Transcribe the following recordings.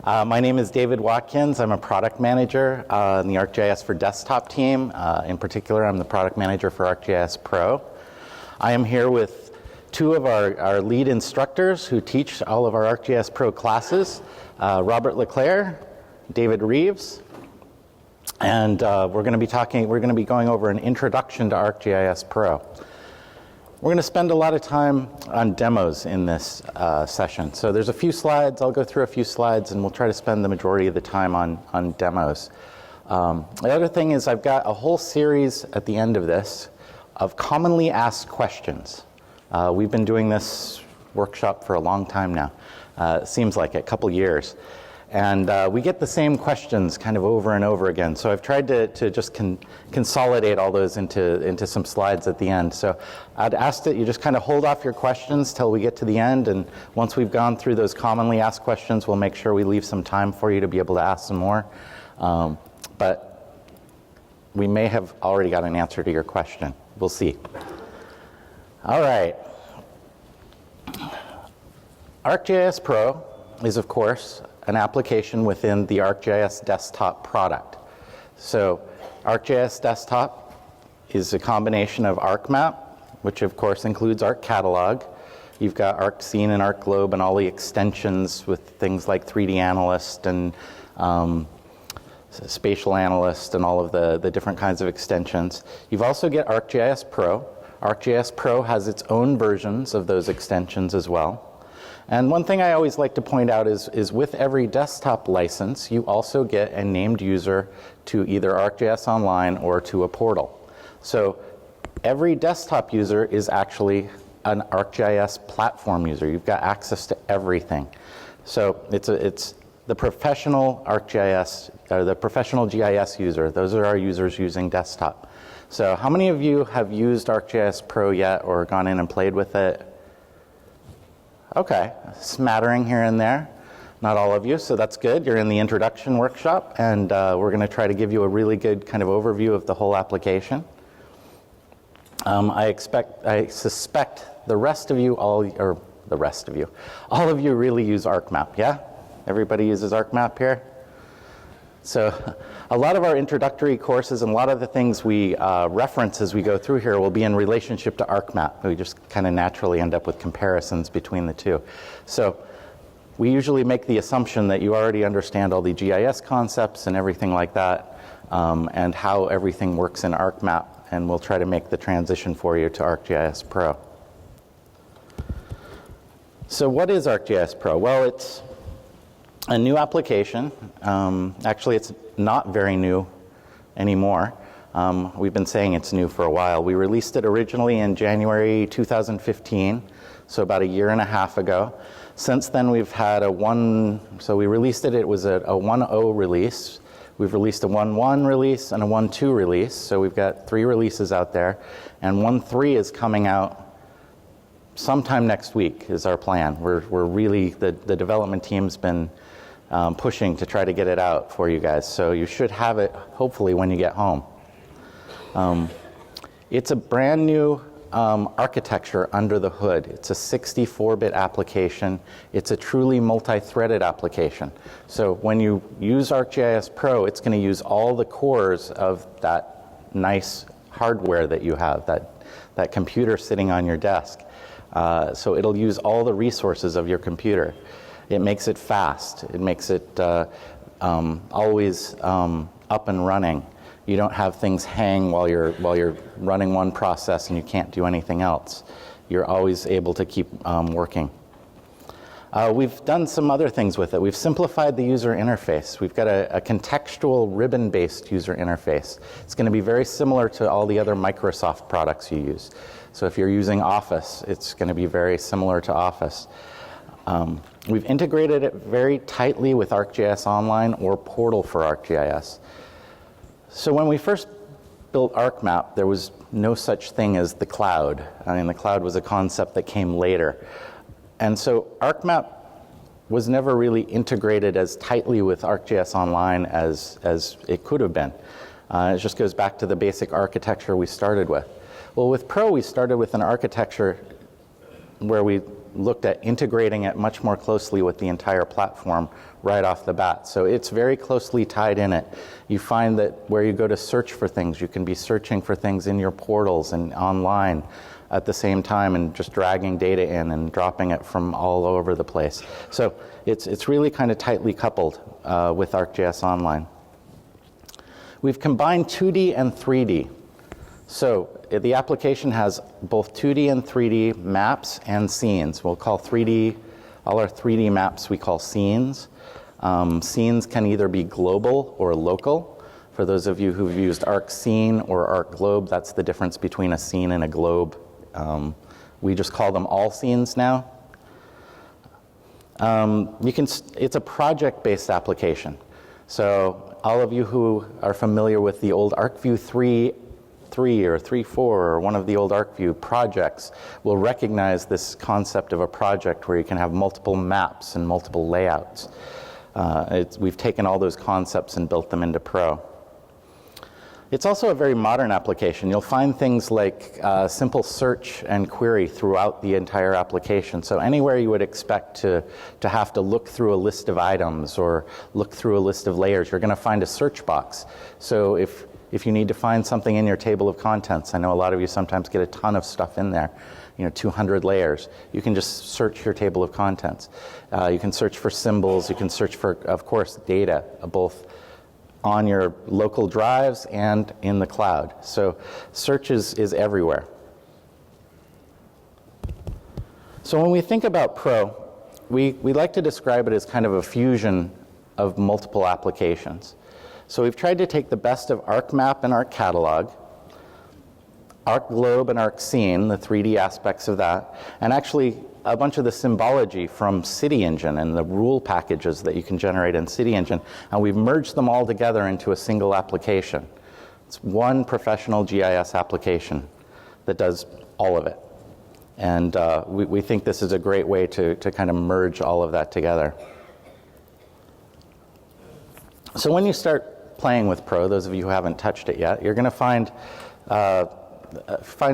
My name is David Watkins. I'm a product manager in the ArcGIS for Desktop team. In particular, I'm the product manager for ArcGIS Pro. I am here with two of our lead instructors who teach all of our ArcGIS Pro classes, Robert Leclerc, David Reeves, and we're going to be going over an introduction to ArcGIS Pro. We're going to spend a lot of time on demos in this session. So there's a few slides. I'll go through a few slides, and we'll try to spend the majority of the time on demos. The other thing is I've got a whole series at the end of this of commonly asked questions. We've been doing this workshop for a long time now. It seems like a couple years. And we get the same questions kind of over and over again. So I've tried to just consolidate all those into some slides at the end. So I'd ask that you just kind of hold off your questions till we get to the end. And once we've gone through those commonly asked questions, we'll make sure we leave some time for you to be able to ask some more. But we may have already got an answer to your question. We'll see. All right. ArcGIS Pro is, of course, an application within the ArcGIS Desktop product. So ArcGIS Desktop is a combination of ArcMap, which of course includes ArcCatalog. You've got ArcScene and ArcGlobe and all the extensions with things like 3D Analyst and Spatial Analyst and all of the different kinds of extensions. You've also got ArcGIS Pro. ArcGIS Pro has its own versions of those extensions as well. And one thing I always like to point out is with every desktop license, you also get a named user to either ArcGIS Online or to a portal. So every desktop user is actually an ArcGIS platform user. You've got access to everything. So it's the professional ArcGIS, or the professional GIS user. Those are our users using desktop. So how many of you have used ArcGIS Pro yet or gone in and played with it? Okay, a smattering here and there. Not all of you, so that's good. You're in the introduction workshop, and we're going to try to give you a really good kind of overview of the whole application. I suspect the rest of you, all of you really use ArcMap, yeah? Everybody uses ArcMap here? So a lot of our introductory courses and a lot of the things we reference as we go through here will be in relationship to ArcMap. We just kind of naturally end up with comparisons between the two. So we usually make the assumption that you already understand all the GIS concepts and everything like that, and how everything works in ArcMap, and we'll try to make the transition for you to ArcGIS Pro. So what is ArcGIS Pro? Well, it's a new application. Actually, it's not very new anymore. We've been saying it's new for a while. We released it originally in January 2015, so about a year and a half ago. Since then, we've had so we released it was a 1.0 release. We've released a 1.1 release and a 1.2 release, so we've got 3 releases out there. And 1.3 is coming out sometime next week is our plan. We're really, the development team's been pushing to try to get it out for you guys. So you should have it, hopefully, when you get home. It's a brand new architecture under the hood. It's a 64-bit application. It's a truly multi-threaded application. So when you use ArcGIS Pro, it's going to use all the cores of that nice hardware that you have, that computer sitting on your desk. So it'll use all the resources of your computer. It makes it fast. It makes it always up and running. You don't have things hang while you're running one process and you can't do anything else. You're always able to keep working. We've done some other things with it. We've simplified the user interface. We've got a contextual ribbon-based user interface. It's going to be very similar to all the other Microsoft products you use. So if you're using Office, it's going to be very similar to Office. We've integrated it very tightly with ArcGIS Online or Portal for ArcGIS. So when we first built ArcMap, there was no such thing as the cloud. I mean, the cloud was a concept that came later. And so ArcMap was never really integrated as tightly with ArcGIS Online as it could have been. It just goes back to the basic architecture we started with. Well, with Pro, we started with an architecture where we looked at integrating it much more closely with the entire platform right off the bat. So it's very closely tied in it. You find that where you go to search for things, you can be searching for things in your portals and online at the same time and just dragging data in and dropping it from all over the place. So it's really kind of tightly coupled with ArcGIS Online. We've combined 2D and 3D. So the application has both 2D and 3D maps and scenes. We'll call all our 3D maps we call scenes. Scenes can either be global or local. For those of you who've used ArcScene or ArcGlobe, that's the difference between a scene and a globe. We just call them all scenes now. It's a project-based application. So all of you who are familiar with the old ArcView 3 or 3.4 or one of the old ArcView projects will recognize this concept of a project where you can have multiple maps and multiple layouts. We've taken all those concepts and built them into Pro. It's also a very modern application. You'll find things like simple search and query throughout the entire application. So anywhere you would expect to have to look through a list of items or look through a list of layers, you're going to find a search box. So if you need to find something in your table of contents, I know a lot of you sometimes get a ton of stuff in there, 200 layers. You can just search your table of contents. You can search for symbols. You can search for, of course, data, both on your local drives and in the cloud. So search is everywhere. So when we think about Pro, we like to describe it as kind of a fusion of multiple applications. So we've tried to take the best of ArcMap and ArcCatalog, ArcGlobe and ArcScene, the 3D aspects of that, and actually a bunch of the symbology from CityEngine and the rule packages that you can generate in CityEngine, and we've merged them all together into a single application. It's one professional GIS application that does all of it. And we think this is a great way to kind of merge all of that together. So when you start playing with Pro, those of you who haven't touched it yet, you're going to find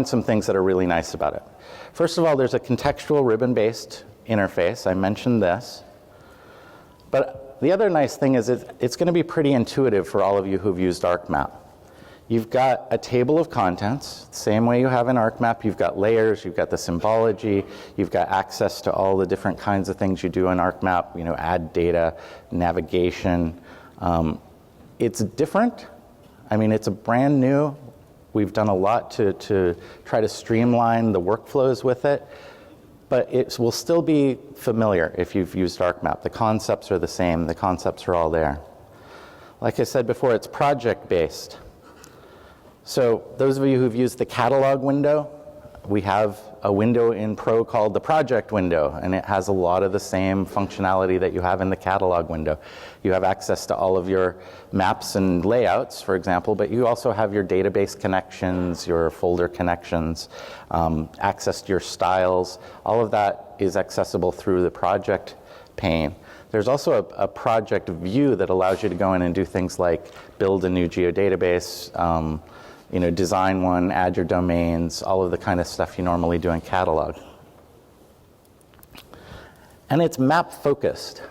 some things that are really nice about it. First of all, there's a contextual ribbon-based interface. I mentioned this. But the other nice thing is it's going to be pretty intuitive for all of you who've used ArcMap. You've got a table of contents, same way you have in ArcMap. You've got layers, you've got the symbology, you've got access to all the different kinds of things you do in ArcMap, add data, navigation. It's different. I mean, it's a brand new. We've done a lot to try to streamline the workflows with it, but it will still be familiar if you've used ArcMap. The concepts are the same. The concepts are all there. Like I said before, it's project-based. So those of you who've used the catalog window, we have a window in Pro called the project window, and it has a lot of the same functionality that you have in the catalog window. You have access to all of your maps and layouts, for example, but you also have your database connections, your folder connections, access to your styles. All of that is accessible through the project pane. There's also a project view that allows you to go in and do things like build a new geodatabase, design one, add your domains, all of the kind of stuff you normally do in catalog. And it's map focused.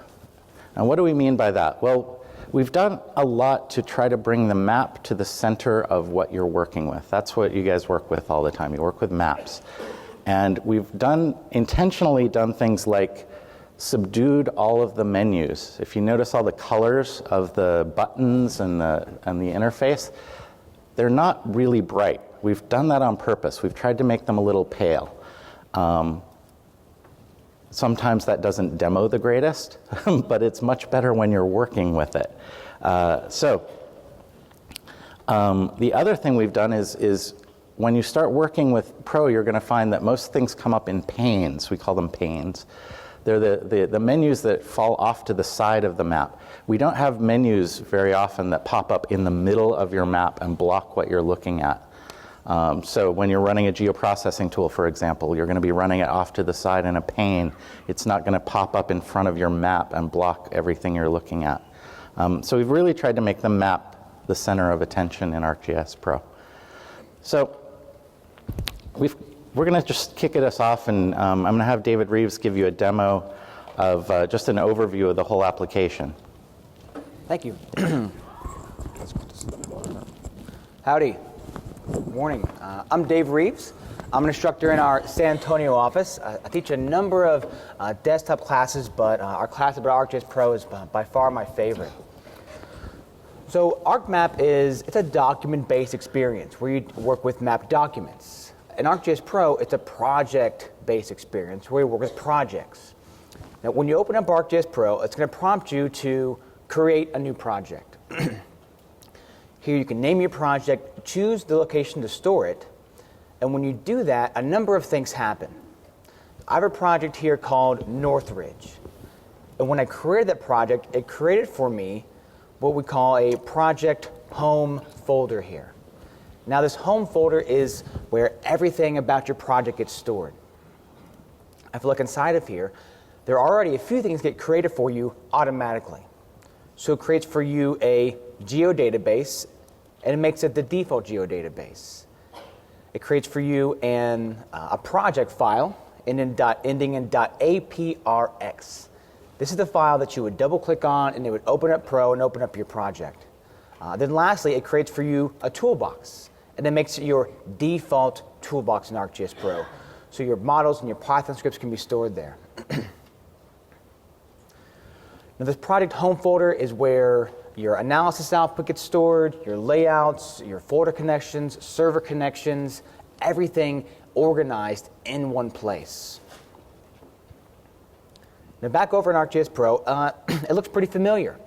And what do we mean by that? Well, we've done a lot to try to bring the map to the center of what you're working with. That's what you guys work with all the time. You work with maps. And we've intentionally done things like subdued all of the menus. If you notice all the colors of the buttons and the interface, they're not really bright. We've done that on purpose. We've tried to make them a little pale. Sometimes that doesn't demo the greatest, but it's much better when you're working with it. The other thing we've done is when you start working with Pro, you're going to find that most things come up in panes. We call them panes. They're the menus that fall off to the side of the map. We don't have menus very often that pop up in the middle of your map and block what you're looking at. So when you're running a geoprocessing tool, for example, you're going to be running it off to the side in a pane. It's not going to pop up in front of your map and block everything you're looking at. So we've really tried to make the map the center of attention in ArcGIS Pro. So we've we're going to just kick us off, and I'm going to have David Reeves give you a demo of just an overview of the whole application. Thank you. Howdy. Morning. I'm Dave Reeves. I'm an instructor in our San Antonio office. I teach a number of desktop classes, but our class about ArcGIS Pro is by far my favorite. So ArcMap it's a document-based experience where you work with map documents. In ArcGIS Pro, it's a project-based experience where you work with projects. Now, when you open up ArcGIS Pro, it's going to prompt you to create a new project. Here you can name your project, choose the location to store it, and when you do that, a number of things happen. I have a project here called Northridge. And when I created that project, it created for me what we call a project home folder here. Now this home folder is where everything about your project gets stored. If you look inside of here, there are already a few things get created for you automatically. So it creates for you a geodatabase, and it makes it the default geodatabase. It creates for you a project file ending in .aprx. This is the file that you would double-click on, and it would open up Pro and open up your project. Then lastly, it creates for you a toolbox, and it makes it your default toolbox in ArcGIS Pro. So your models and your Python scripts can be stored there. Now this project home folder is where your analysis output gets stored, your layouts, your folder connections, server connections, everything organized in one place. Now back over in ArcGIS Pro, it looks pretty familiar.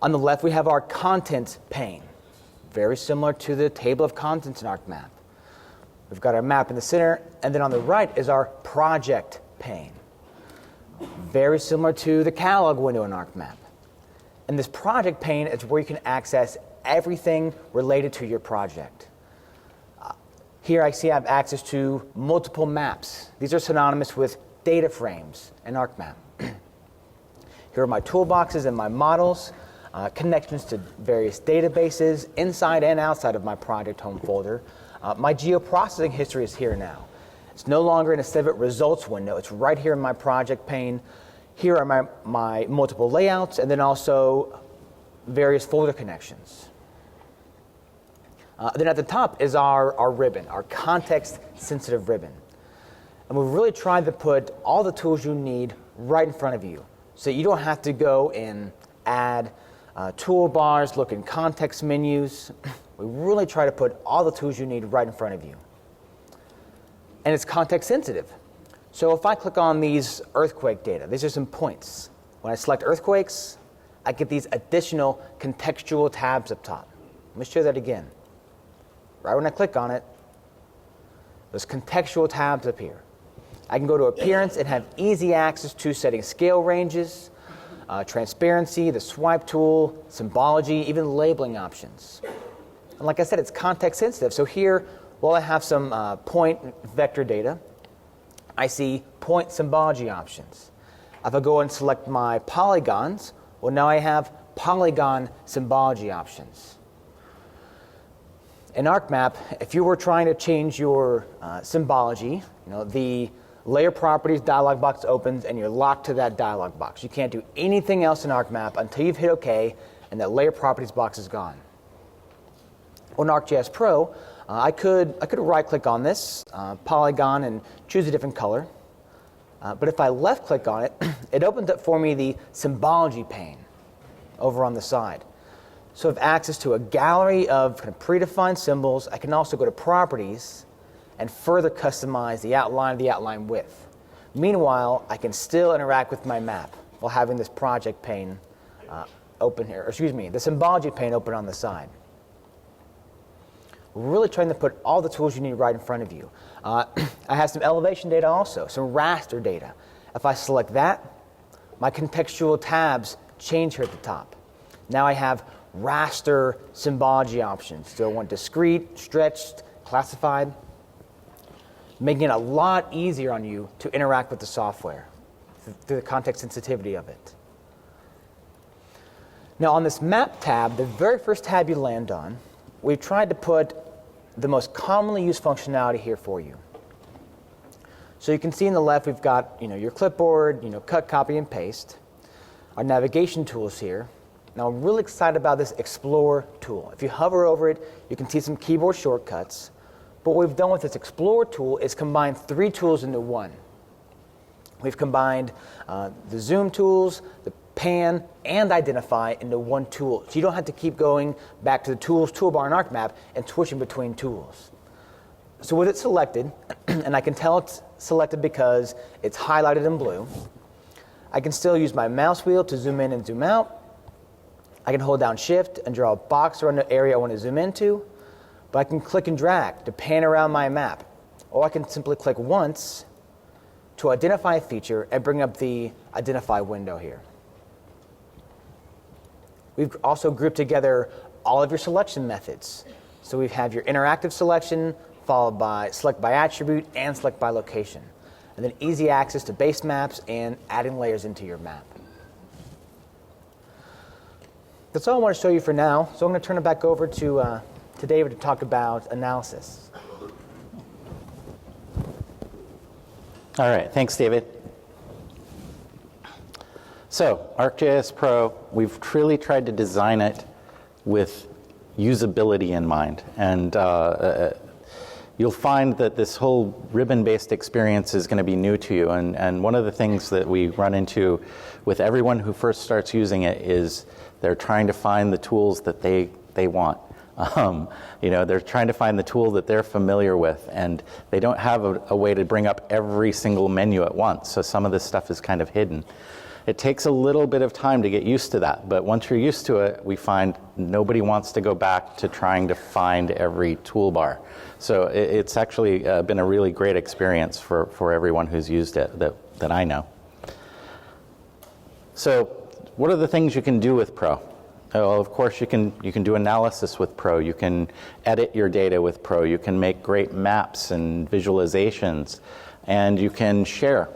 On the left, we have our content pane, very similar to the table of contents in ArcMap. We've got our map in the center, and then on the right is our project pane, very similar to the catalog window in ArcMap. And this project pane is where you can access everything related to your project. Here I have access to multiple maps. These are synonymous with data frames in ArcMap. Here are my toolboxes and my models, connections to various databases inside and outside of my project home folder. My geoprocessing history is here now. It's no longer in a separate results window. It's right here in my project pane. Here are my multiple layouts, and then also various folder connections. Then at the top is our ribbon, our context-sensitive ribbon. And we've really tried to put all the tools you need right in front of you, so you don't have to go and add toolbars, look in context menus. We really try to put all the tools you need right in front of you. And it's context-sensitive. So if I click on these earthquake data, these are some points. When I select earthquakes, I get these additional contextual tabs up top. Let me show that again. Right when I click on it, those contextual tabs appear. I can go to Appearance and have easy access to setting scale ranges, transparency, the swipe tool, symbology, even labeling options. And like I said, it's context sensitive. So here, while I have some point vector data, I see point symbology options. If I go and select my polygons, well, now I have polygon symbology options. In ArcMap, if you were trying to change your symbology, the Layer Properties dialog box opens and you're locked to that dialog box. You can't do anything else in ArcMap until you've hit OK and that Layer Properties box is gone. On ArcGIS Pro, I could right-click on this polygon and choose a different color. But if I left-click on it, it opens up for me the symbology pane over on the side. So I have access to a gallery of kind of predefined symbols. I can also go to Properties and further customize the outline width. Meanwhile, I can still interact with my map while having this project pane open here, the symbology pane open on the side. We're really trying to put all the tools you need right in front of you. I have some elevation data also, some raster data. If I select that, my contextual tabs change here at the top. Now I have raster symbology options. Do I want discrete, stretched, classified? Making it a lot easier on you to interact with the software through the context sensitivity of it. Now on this map tab, the very first tab you land on, we've tried to put the most commonly used functionality here for you. So you can see on the left we've got your clipboard, cut, copy, and paste. Our navigation tools here. Now I'm really excited about this Explore tool. If you hover over it, you can see some keyboard shortcuts. But what we've done with this Explore tool is combine 3 tools into one. We've combined the zoom tools, the pan, and identify into one tool. So you don't have to keep going back to the tools toolbar in ArcMap and switching between tools. So with it selected, and I can tell it's selected because it's highlighted in blue, I can still use my mouse wheel to zoom in and zoom out. I can hold down Shift and draw a box around the area I want to zoom into, but I can click and drag to pan around my map. Or I can simply click once to identify a feature and bring up the Identify window here. We've also grouped together all of your selection methods. So we have your interactive selection, followed by select by attribute and select by location. And then easy access to base maps and adding layers into your map. That's all I want to show you for now. So I'm going to turn it back over to David to talk about analysis. All right, thanks, David. So ArcGIS Pro, we've really tried to design it with usability in mind. And you'll find that this whole ribbon-based experience is going to be new to you. And one of the things that we run into with everyone who first starts using it is they're trying to find the tools that they want. They're trying to find the tool that they're familiar with, and they don't have a way to bring up every single menu at once. So some of this stuff is kind of hidden. It takes a little bit of time to get used to that, but once you're used to it, we find nobody wants to go back to trying to find every toolbar. So it's actually been a really great experience for everyone who's used it that I know. So what are the things you can do with Pro? Well, of course, you can do analysis with Pro. You can edit your data with Pro. You can make great maps and visualizations, and you can share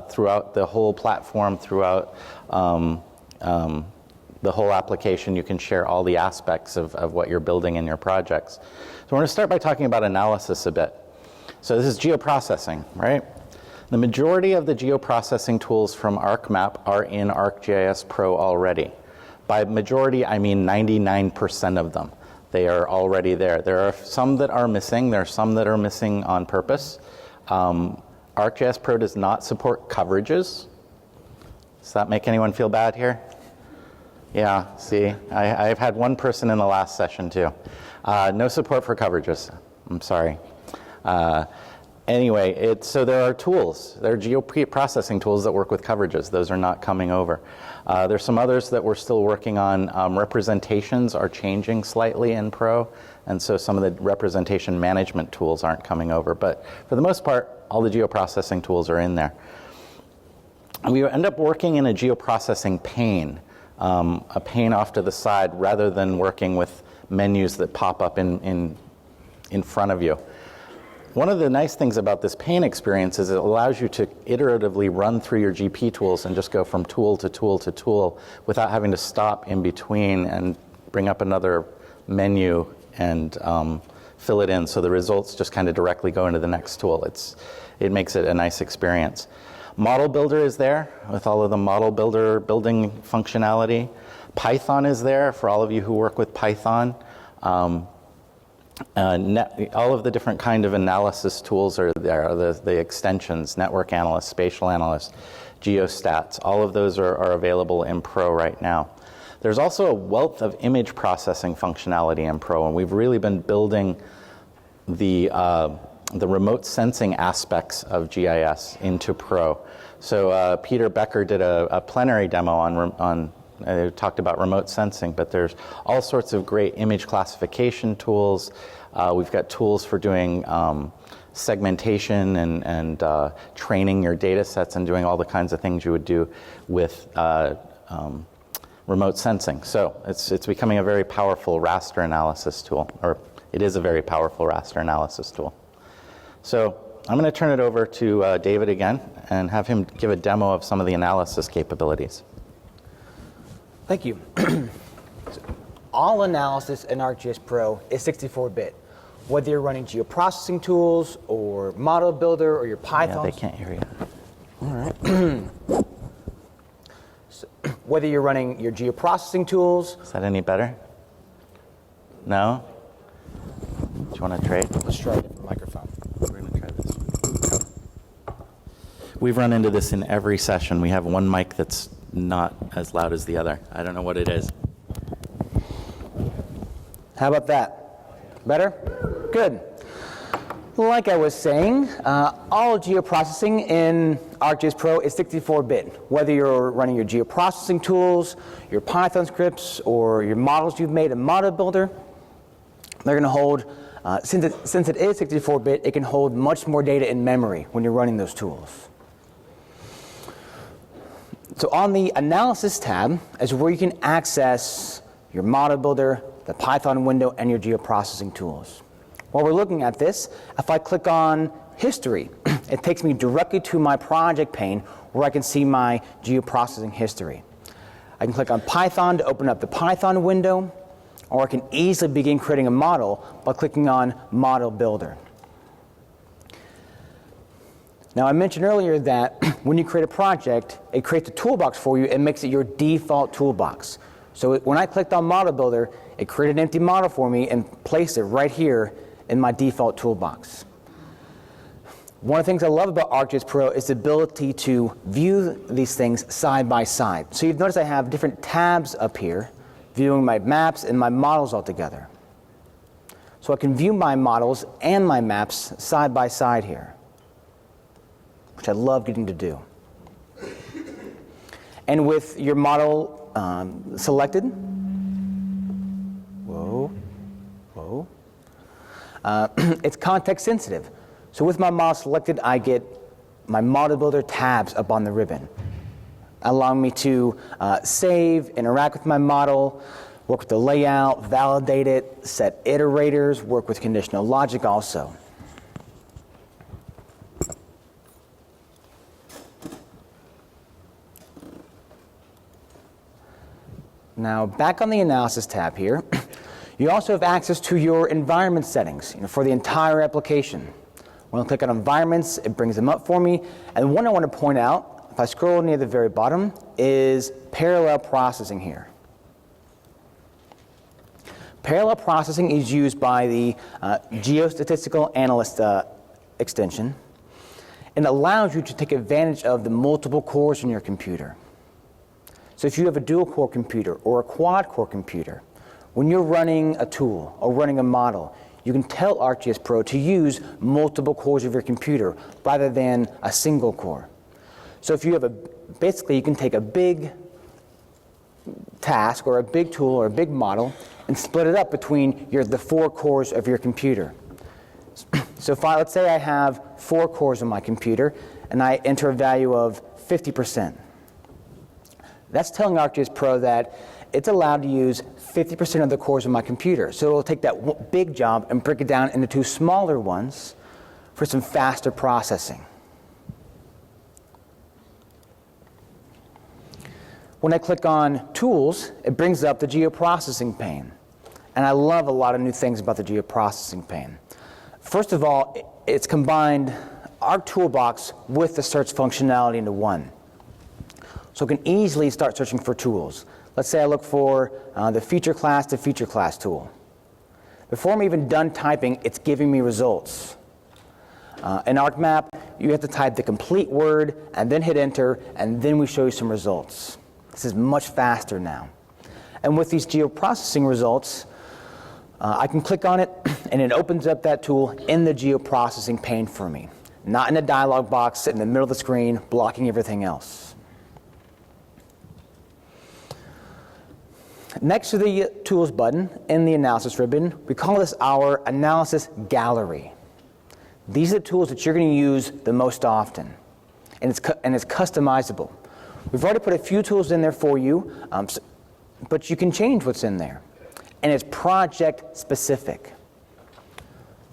throughout the whole platform, throughout the whole application. You can share all the aspects of what you're building in your projects. So we're going to start by talking about analysis a bit. So this is geoprocessing, right? The majority of the geoprocessing tools from ArcMap are in ArcGIS Pro already. By majority, I mean 99% of them. They are already there. There are some that are missing. There are some that are missing on purpose. ArcGIS Pro does not support coverages. Does that make anyone feel bad here? Yeah, see, I've had one person in the last session too. No support for coverages. I'm sorry. Anyway, so there are tools. There are geoprocessing tools that work with coverages. Those are not coming over. There's some others that we're still working on. Representations are changing slightly in Pro, and so some of the representation management tools aren't coming over. But for the most part, all the geoprocessing tools are in there. And we end up working in a geoprocessing pane, a pane off to the side, rather than working with menus that pop up in front of you. One of the nice things about this pane experience is it allows you to iteratively run through your GP tools and just go from tool to tool to tool without having to stop in between and bring up another menu and fill it in, so the results just kind of directly go into the next tool. It makes it a nice experience. Model Builder is there with all of the Model Builder building functionality. Python is there for all of you who work with Python. All of the different kind of analysis tools are there, the extensions, network analyst, spatial analyst, geostats, all of those are available in Pro right now. There's also a wealth of image processing functionality in Pro, and we've really been building the remote sensing aspects of GIS into Pro. So Peter Becker did a plenary demo on talked about remote sensing, but there's all sorts of great image classification tools. We've got tools for doing segmentation and training your data sets and doing all the kinds of things you would do with remote sensing. So it's becoming a very powerful raster analysis tool, or it is a very powerful raster analysis tool. So I'm going to turn it over to David again and have him give a demo of some of the analysis capabilities. Thank you. All analysis in ArcGIS Pro is 64-bit. Whether you're running geoprocessing tools or model builder or your Python. Yeah, they can't hear you. All right. So, whether you're running your geoprocessing tools. Is that any better? No? Do you want to trade? Let's try a different microphone. We're going to try this one. We've run into this in every session. We have one mic that's not as loud as the other. I don't know what it is. How about that? Better? Good. Like I was saying, all geoprocessing in ArcGIS Pro is 64-bit. Whether you're running your geoprocessing tools, your Python scripts, or your models you've made in Model Builder, they're going to hold, since it is 64-bit, it can hold much more data in memory when you're running those tools. So on the Analysis tab is where you can access your Model Builder, the Python window, and your geoprocessing tools. While we're looking at this, if I click on History, it takes me directly to my project pane where I can see my geoprocessing history. I can click on Python to open up the Python window, or I can easily begin creating a model by clicking on Model Builder. Now, I mentioned earlier that when you create a project, it creates a toolbox for you and makes it your default toolbox. So when I clicked on Model Builder, it created an empty model for me and placed it right here in my default toolbox. One of the things I love about ArcGIS Pro is the ability to view these things side by side. So you've noticed I have different tabs up here, viewing my maps and my models all together. So I can view my models and my maps side by side here, which I love getting to do. And with your model selected, it's context sensitive. So with my model selected, I get my Model Builder tabs up on the ribbon, allowing me to save, interact with my model, work with the layout, validate it, set iterators, work with conditional logic also. Now, back on the Analysis tab here, you also have access to your environment settings for the entire application. When I click on Environments, it brings them up for me. And one I want to point out, if I scroll near the very bottom, is parallel processing here. Parallel processing is used by the Geostatistical Analyst extension, and allows you to take advantage of the multiple cores in your computer. So if you have a dual-core computer or a quad-core computer, when you're running a tool or running a model, you can tell ArcGIS Pro to use multiple cores of your computer rather than a single core. So if you have basically you can take a big task or a big tool or a big model and split it up between the 4 cores of your computer. So let's say I have 4 cores on my computer and I enter a value of 50%. That's telling ArcGIS Pro that it's allowed to use 50% of the cores of my computer. So it'll take that big job and break it down into 2 smaller ones for some faster processing. When I click on Tools, it brings up the Geoprocessing pane. And I love a lot of new things about the Geoprocessing pane. First of all, it's combined our toolbox with the search functionality into one. So it can easily start searching for tools. Let's say I look for the feature class to feature class tool. Before I'm even done typing, it's giving me results. In ArcMap, you have to type the complete word and then hit enter, and then we show you some results. This is much faster now. And with these geoprocessing results, I can click on it, and it opens up that tool in the geoprocessing pane for me, not in a dialog box sitting in the middle of the screen blocking everything else. Next to the Tools button in the Analysis ribbon, we call this our Analysis Gallery. These are the tools that you're going to use the most often, and it's customizable. We've already put a few tools in there for you, but you can change what's in there, and it's project specific.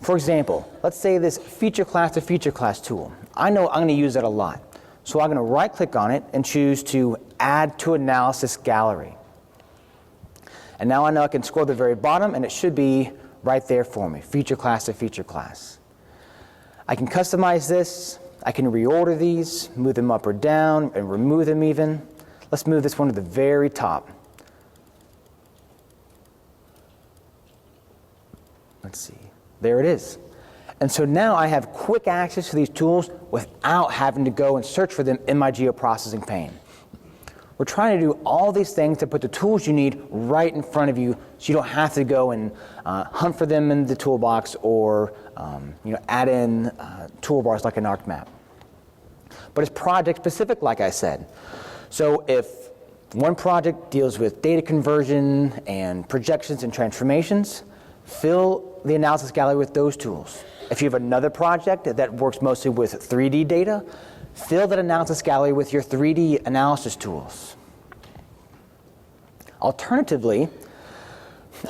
For example, let's say this feature class to feature class tool. I know I'm going to use that a lot, so I'm going to right-click on it and choose to Add to Analysis Gallery. And now I know I can scroll to the very bottom, and it should be right there for me, feature class to feature class. I can customize this. I can reorder these, move them up or down, and remove them even. Let's move this one to the very top. Let's see. There it is. And so now I have quick access to these tools without having to go and search for them in my geoprocessing pane. We're trying to do all these things to put the tools you need right in front of you so you don't have to go and hunt for them in the toolbox or add in toolbars like an ArcMap. But it's project specific, like I said. So if one project deals with data conversion and projections and transformations, fill the analysis gallery with those tools. If you have another project that works mostly with 3D data, fill that analysis gallery with your 3D analysis tools. Alternatively,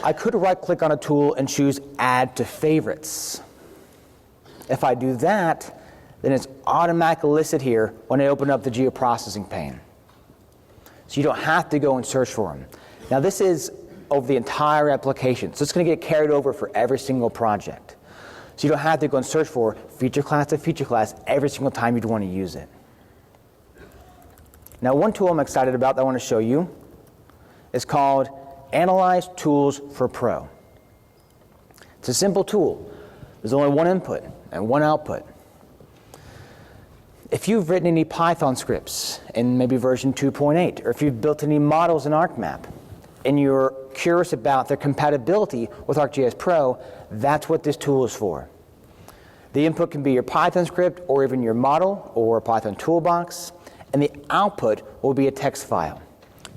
I could right-click on a tool and choose Add to Favorites. If I do that, then it's automatically listed here when I open up the geoprocessing pane. So you don't have to go and search for them. Now this is over the entire application, so it's going to get carried over for every single project. So you don't have to go and search for feature class to feature class every single time you'd want to use it. Now one tool I'm excited about that I want to show you is called Analyze Tools for Pro. It's a simple tool. There's only one input and one output. If you've written any Python scripts in maybe version 2.8, or if you've built any models in ArcMap, and you're curious about their compatibility with ArcGIS Pro, that's what this tool is for. The input can be your Python script or even your model or a Python toolbox, and the output will be a text file.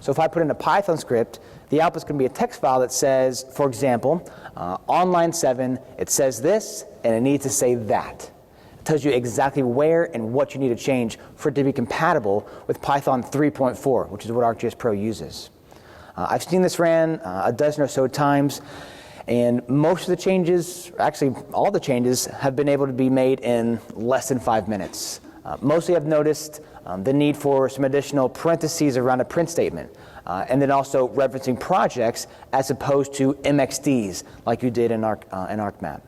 So if I put in a Python script, the output's going to be a text file that says, for example, on line 7, it says this, and it needs to say that. It tells you exactly where and what you need to change for it to be compatible with Python 3.4, which is what ArcGIS Pro uses. I've seen this ran a dozen or so times, and most of the changes, actually all the changes, have been able to be made in less than 5 minutes. Mostly I've noticed the need for some additional parentheses around a print statement, and then also referencing projects as opposed to MXDs like you did in ArcMap.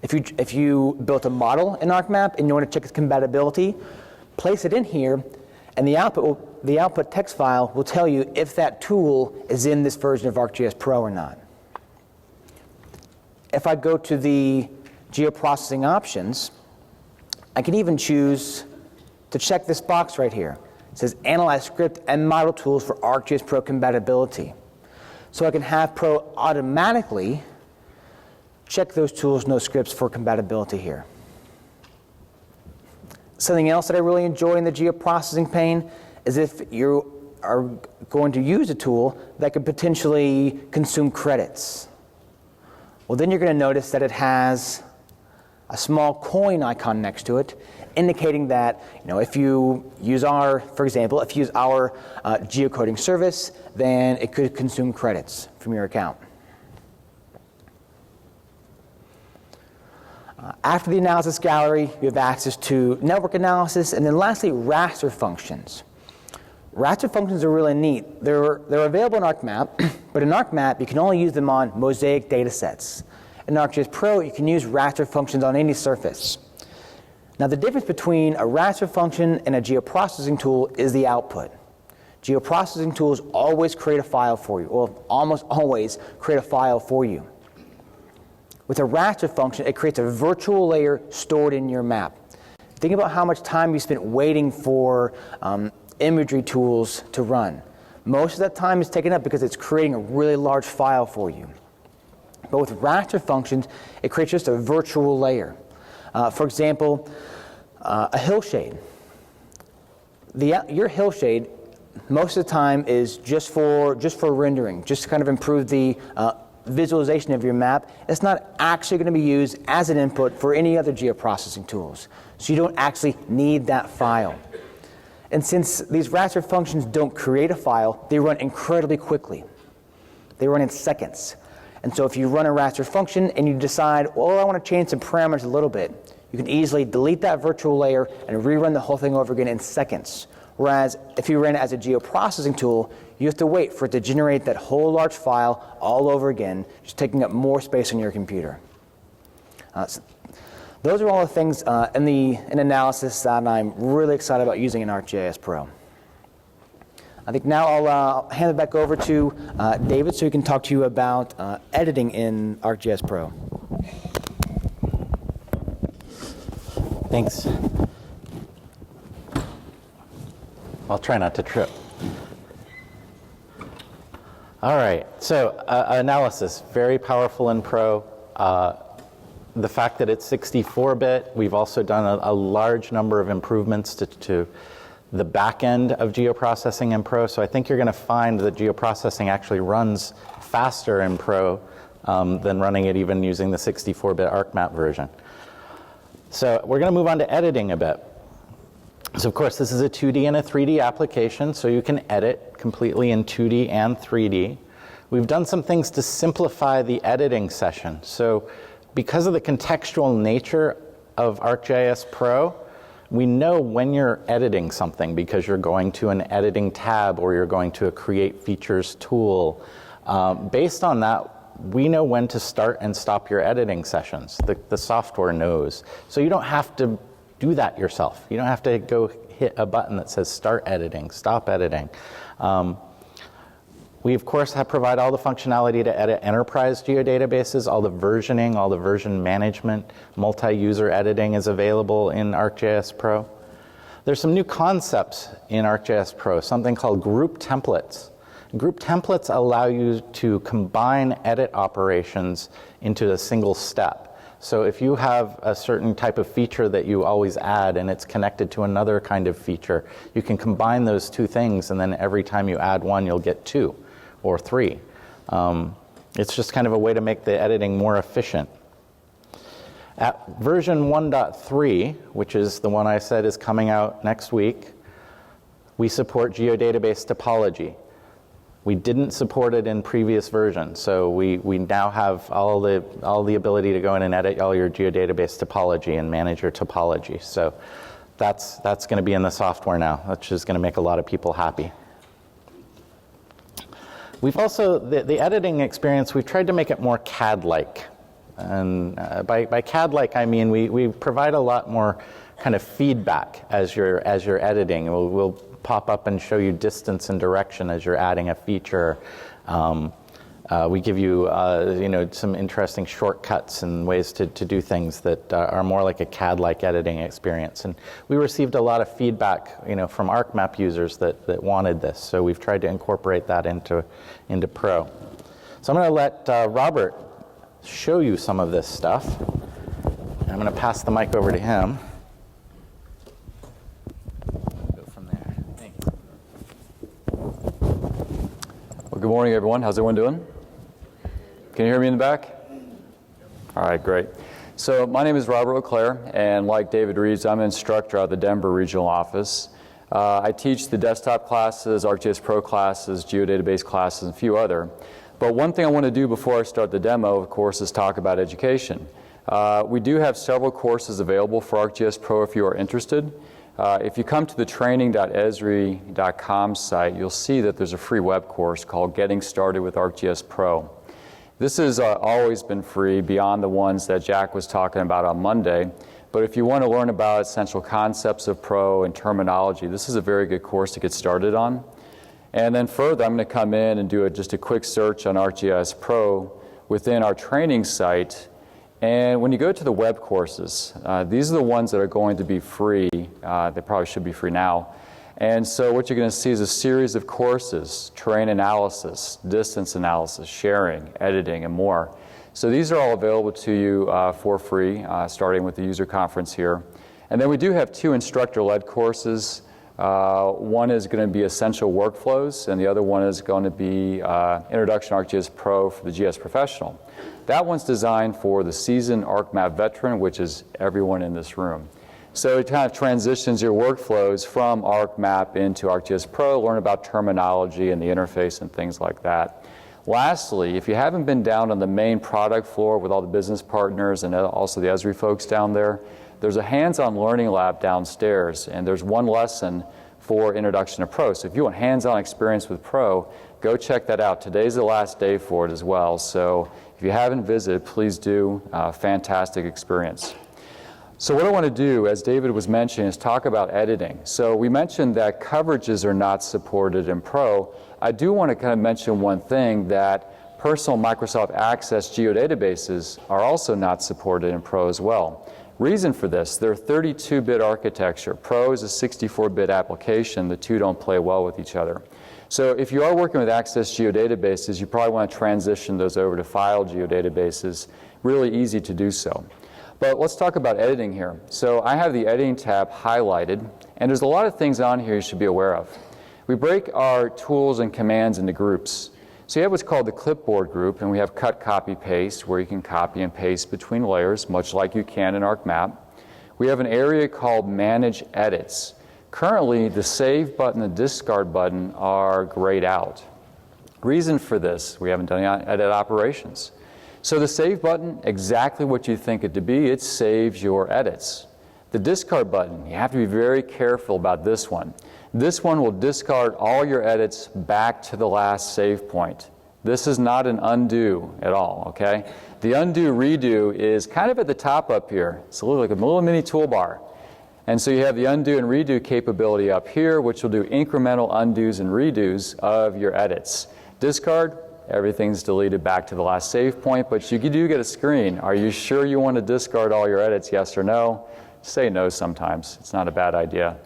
If you built a model in ArcMap and you want to check its compatibility, place it in here, and the output text file will tell you if that tool is in this version of ArcGIS Pro or not. If I go to the geoprocessing options, I can even choose to check this box right here. It says Analyze Script and Model Tools for ArcGIS Pro Compatibility. So I can have Pro automatically check those tools and those scripts for compatibility here. Something else that I really enjoy in the geoprocessing pane is if you are going to use a tool that could potentially consume credits. Well, then you're going to notice that it has a small coin icon next to it, indicating that if you use for example, if you use our geocoding service, then it could consume credits from your account. After the analysis gallery, you have access to network analysis, and then lastly, raster functions. Raster functions are really neat. They're available in ArcMap, but in ArcMap, you can only use them on mosaic data sets. In ArcGIS Pro, you can use raster functions on any surface. Now, the difference between a raster function and a geoprocessing tool is the output. Geoprocessing tools always create a file for you, or almost always create a file for you. With a raster function, it creates a virtual layer stored in your map. Think about how much time you spent waiting for imagery tools to run. Most of that time is taken up because it's creating a really large file for you. But with raster functions, it creates just a virtual layer. For example, a hillshade. Your hillshade, most of the time, is just for rendering, just to kind of improve the visualization of your map. It's not actually going to be used as an input for any other geoprocessing tools. So you don't actually need that file. And since these raster functions don't create a file, they run incredibly quickly. They run in seconds. And so if you run a raster function and you decide, well, I want to change some parameters a little bit, you can easily delete that virtual layer and rerun the whole thing over again in seconds, Whereas if you ran it as a geoprocessing tool, you have to wait for it to generate that whole large file all over again, just taking up more space on your computer. So those are all the things in analysis that I'm really excited about using in ArcGIS Pro. I think now I'll hand it back over to David so he can talk to you about editing in ArcGIS Pro. Thanks. I'll try not to trip. All right, so analysis, very powerful in Pro. The fact that it's 64-bit, we've also done a large number of improvements to the back end of geoprocessing in Pro. So I think you're going to find that geoprocessing actually runs faster in Pro than running it even using the 64-bit ArcMap version. So we're going to move on to editing a bit. So of course, this is a 2D and a 3D application, so you can edit completely in 2D and 3D. We've done some things to simplify the editing session. So because of the contextual nature of ArcGIS Pro, we know when you're editing something because you're going to an editing tab or you're going to a create features tool. Based on that, we know when to start and stop your editing sessions. The software knows. So you don't have to do that yourself. You don't have to go hit a button that says start editing, stop editing. We, of course, provide all the functionality to edit enterprise geodatabases, all the versioning, all the version management, multi-user editing is available in ArcGIS Pro. There's some new concepts in ArcGIS Pro, something called group templates. Group templates allow you to combine edit operations into a single step. So if you have a certain type of feature that you always add and it's connected to another kind of feature, you can combine those two things, and then every time you add one, you'll get two or three. It's just kind of a way to make the editing more efficient. At version 1.3, which is the one I said is coming out next week, we support geodatabase topology. We didn't support it in previous versions, so we now have all the ability to go in and edit all your geodatabase topology and manage your topology. So that's going to be in the software now, which is going to make a lot of people happy. We've also, the editing experience, we've tried to make it more CAD-like. And by CAD-like, I mean we provide a lot more kind of feedback as you're editing. We'll pop up and show you distance and direction as you're adding a feature. We give you, some interesting shortcuts and ways to do things that are more like a CAD-like editing experience. And we received a lot of feedback, from ArcMap users that wanted this. So we've tried to incorporate that into Pro. So I'm going to let Robert show you some of this stuff. And I'm going to pass the mic over to him. Good morning, everyone. How's everyone doing? Can you hear me in the back? All right, great. So my name is Robert Leclerc, and like David Reeves, I'm an instructor at the Denver Regional Office. I teach the desktop classes, ArcGIS Pro classes, geodatabase classes, and a few other. But one thing I want to do before I start the demo, of course, is talk about education. We do have several courses available for ArcGIS Pro if you are interested. If you come to the training.esri.com site, you'll see that there's a free web course called Getting Started with ArcGIS Pro. This has always been free beyond the ones that Jack was talking about on Monday. But if you want to learn about essential concepts of Pro and terminology, this is a very good course to get started on. And then further, I'm going to come in and do just a quick search on ArcGIS Pro within our training site. And when you go to the web courses, these are the ones that are going to be free. They probably should be free now. And so what you're going to see is a series of courses: terrain analysis, distance analysis, sharing, editing, and more. So these are all available to you for free, starting with the user conference here. And then we do have two instructor-led courses. One is going to be Essential Workflows, and the other one is going to be Introduction to ArcGIS Pro for the GS Professional. That one's designed for the seasoned ArcMap veteran, which is everyone in this room. So it kind of transitions your workflows from ArcMap into ArcGIS Pro, learn about terminology and the interface and things like that. Lastly, if you haven't been down on the main product floor with all the business partners and also the Esri folks down there, there's a hands-on learning lab downstairs, and there's one lesson for Introduction to Pro. So if you want hands-on experience with Pro, go check that out. Today's the last day for it as well. So if you haven't visited, please do. Fantastic experience. So what I want to do, as David was mentioning, is talk about editing. So we mentioned that coverages are not supported in Pro. I do want to kind of mention one thing, that personal Microsoft Access geodatabases are also not supported in Pro as well. Reason for this, they're 32-bit architecture. Pro is a 64-bit application. The two don't play well with each other. So if you are working with Access geodatabases, you probably want to transition those over to file geodatabases. Really easy to do so. But let's talk about editing here. So I have the editing tab highlighted, and there's a lot of things on here you should be aware of. We break our tools and commands into groups. So you have what's called the clipboard group, and we have cut, copy, paste, where you can copy and paste between layers, much like you can in ArcMap. We have an area called Manage Edits. Currently, the Save button and the Discard button are grayed out. Reason for this, we haven't done any edit operations. So the Save button, exactly what you think it to be, it saves your edits. The Discard button, you have to be very careful about this one. This one will discard all your edits back to the last save point. This is not an undo at all, okay? The undo redo is kind of at the top up here. It's a little mini toolbar. And so you have the undo and redo capability up here, which will do incremental undos and redos of your edits. Discard, everything's deleted back to the last save point, but you do get a screen. Are you sure you want to discard all your edits, yes or no? Say no sometimes. It's not a bad idea.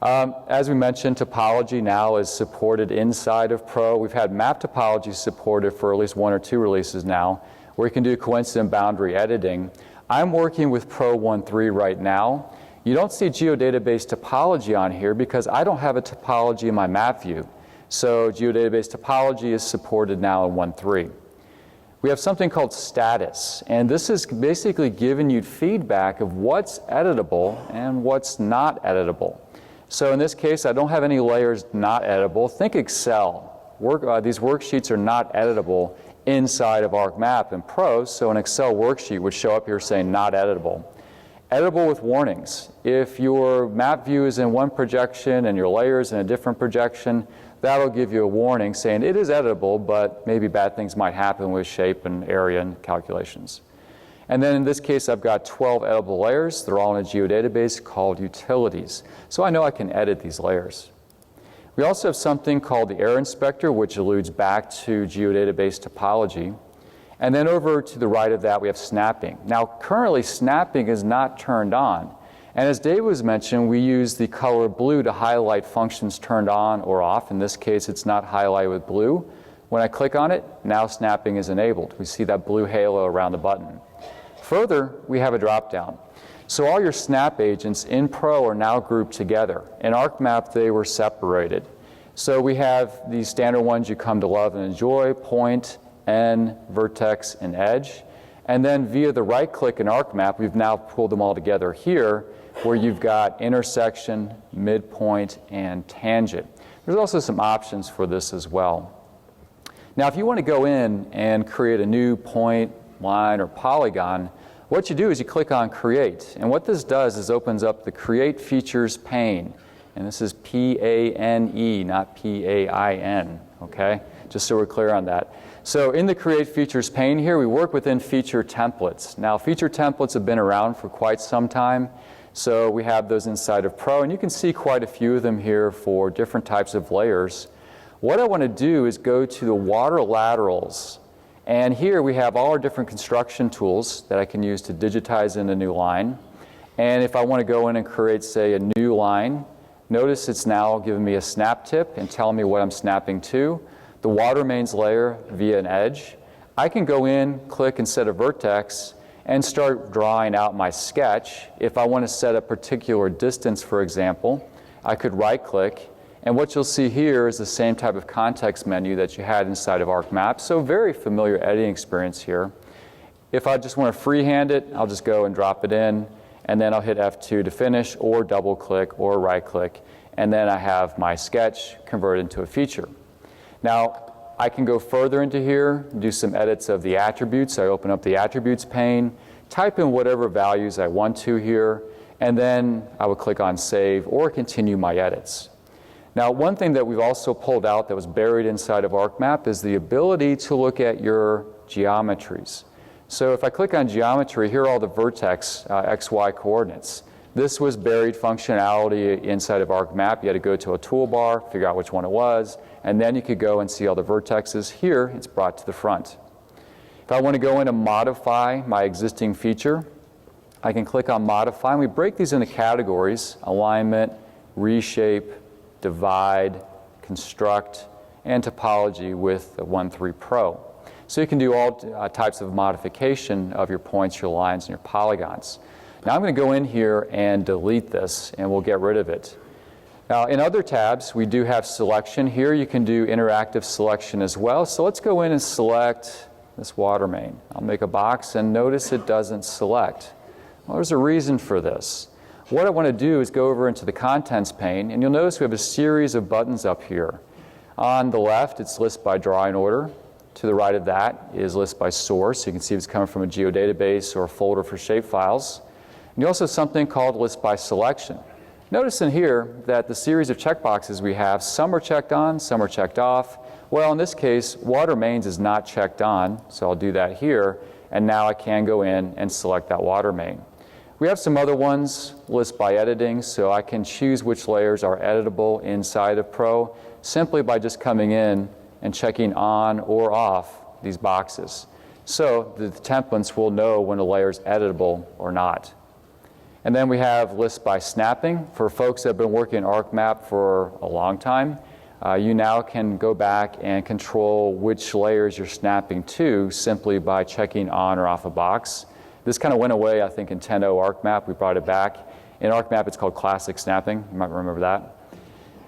As we mentioned, topology now is supported inside of Pro. We've had map topology supported for at least 1 or 2 releases now, where you can do coincident boundary editing. I'm working with Pro 1.3 right now. You don't see geodatabase topology on here because I don't have a topology in my map view. So geodatabase topology is supported now in 1.3. We have something called status, and this is basically giving you feedback of what's editable and what's not editable. So in this case, I don't have any layers not editable. Think Excel. These worksheets are not editable inside of ArcMap and Pro, so an Excel worksheet would show up here saying not editable. Editable with warnings. If your map view is in one projection and your layer is in a different projection, that'll give you a warning saying it is editable, but maybe bad things might happen with shape and area and calculations. And then in this case, I've got 12 editable layers. They're all in a geodatabase called utilities. So I know I can edit these layers. We also have something called the error inspector, which alludes back to geodatabase topology. And then over to the right of that, we have snapping. Now, currently, snapping is not turned on. And as Dave was mentioning, we use the color blue to highlight functions turned on or off. In this case, it's not highlighted with blue. When I click on it, now snapping is enabled. We see that blue halo around the button. Further, we have a drop-down. So all your snap agents in Pro are now grouped together. In ArcMap, they were separated. So we have these standard ones you come to love and enjoy, point, end, vertex, and edge. And then via the right-click in ArcMap, we've now pulled them all together here, where you've got intersection, midpoint, and tangent. There's also some options for this as well. Now, if you want to go in and create a new point, line, or polygon, what you do is you click on Create. And what this does is opens up the Create Features pane. And this is P-A-N-E, not P-A-I-N, okay? Just so we're clear on that. So in the Create Features pane here, we work within feature templates. Now, feature templates have been around for quite some time. So we have those inside of Pro, and you can see quite a few of them here for different types of layers. What I want to do is go to the water laterals. And here we have all our different construction tools that I can use to digitize in a new line. And if I want to go in and create, say, a new line, notice it's now giving me a snap tip and telling me what I'm snapping to. The water mains layer via an edge. I can go in, click and set a vertex, and start drawing out my sketch. If I want to set a particular distance, for example, I could right-click. And what you'll see here is the same type of context menu that you had inside of ArcMap. So very familiar editing experience here. If I just want to freehand it, I'll just go and drop it in, and then I'll hit F2 to finish, or double-click, or right-click, and then I have my sketch converted into a feature. Now, I can go further into here, do some edits of the attributes. I open up the attributes pane, type in whatever values I want to here, and then I would click on Save or continue my edits. Now, one thing that we've also pulled out that was buried inside of ArcMap is the ability to look at your geometries. So if I click on geometry, here are all the vertex XY coordinates. This was buried functionality inside of ArcMap. You had to go to a toolbar, figure out which one it was, and then you could go and see all the vertexes. Here, it's brought to the front. If I want to go in and modify my existing feature, I can click on Modify, and we break these into categories: alignment, reshape, divide, construct, and topology with the 1.3 Pro. So you can do all types of modification of your points, your lines, and your polygons. Now I'm going to go in here and delete this, and we'll get rid of it. Now in other tabs, we do have selection. Here you can do interactive selection as well. So let's go in and select this water main. I'll make a box, and notice it doesn't select. Well, there's a reason for this. What I want to do is go over into the Contents pane, and you'll notice we have a series of buttons up here. On the left, it's List by Drawing Order. To the right of that is List by Source. You can see if it's coming from a geodatabase or a folder for shapefiles. And you also have something called List by Selection. Notice in here that the series of checkboxes we have, some are checked on, some are checked off. Well, in this case, water mains is not checked on, so I'll do that here. And now I can go in and select that water main. We have some other ones, List by Editing, so I can choose which layers are editable inside of Pro simply by just coming in and checking on or off these boxes. So the templates will know when a layer is editable or not. And then we have List by Snapping. For folks that have been working in ArcMap for a long time, you now can go back and control which layers you're snapping to simply by checking on or off a box. This kind of went away, I think, in 10.0 ArcMap. We brought it back. In ArcMap, it's called Classic Snapping. You might remember that.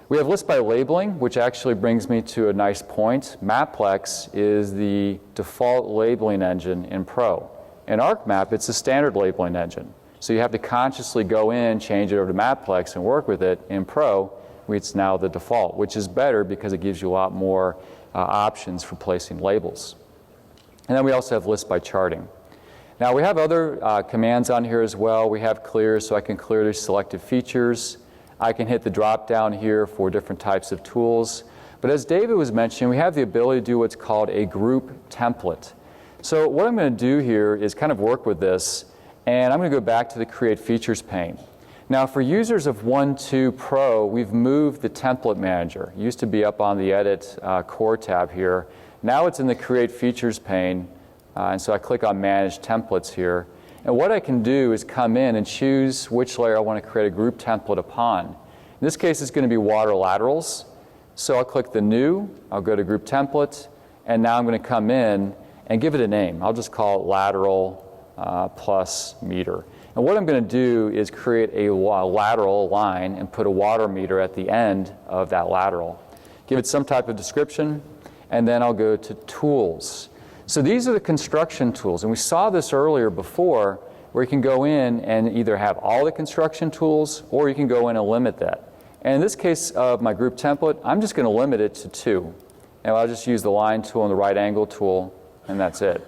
We have List by Labeling, which actually brings me to a nice point. Maplex is the default labeling engine in Pro. In ArcMap, it's a standard labeling engine. So you have to consciously go in, change it over to Maplex, and work with it. In Pro, it's now the default, which is better because it gives you a lot more options for placing labels. And then we also have List by Charting. Now we have other commands on here as well. We have Clear, so I can clear the selected features. I can hit the drop down here for different types of tools. But as David was mentioning, we have the ability to do what's called a group template. So what I'm going to do here is kind of work with this, and I'm going to go back to the Create Features pane. Now for users of 1.2 Pro, we've moved the Template Manager. It used to be up on the Edit Core tab here. Now it's in the Create Features pane, and so I click on Manage Templates here. And what I can do is come in and choose which layer I want to create a group template upon. In this case, it's going to be water laterals. So I'll click the New, I'll go to Group Template, and now I'm going to come in and give it a name. I'll just call it Lateral plus Meter. And what I'm going to do is create a lateral line and put a water meter at the end of that lateral. Give it some type of description, and then I'll go to Tools. So these are the construction tools, and we saw this earlier before, where you can go in and either have all the construction tools, or you can go in and limit that. And in this case of my group template, I'm just going to limit it to 2. And I'll just use the line tool and the right angle tool, and that's it.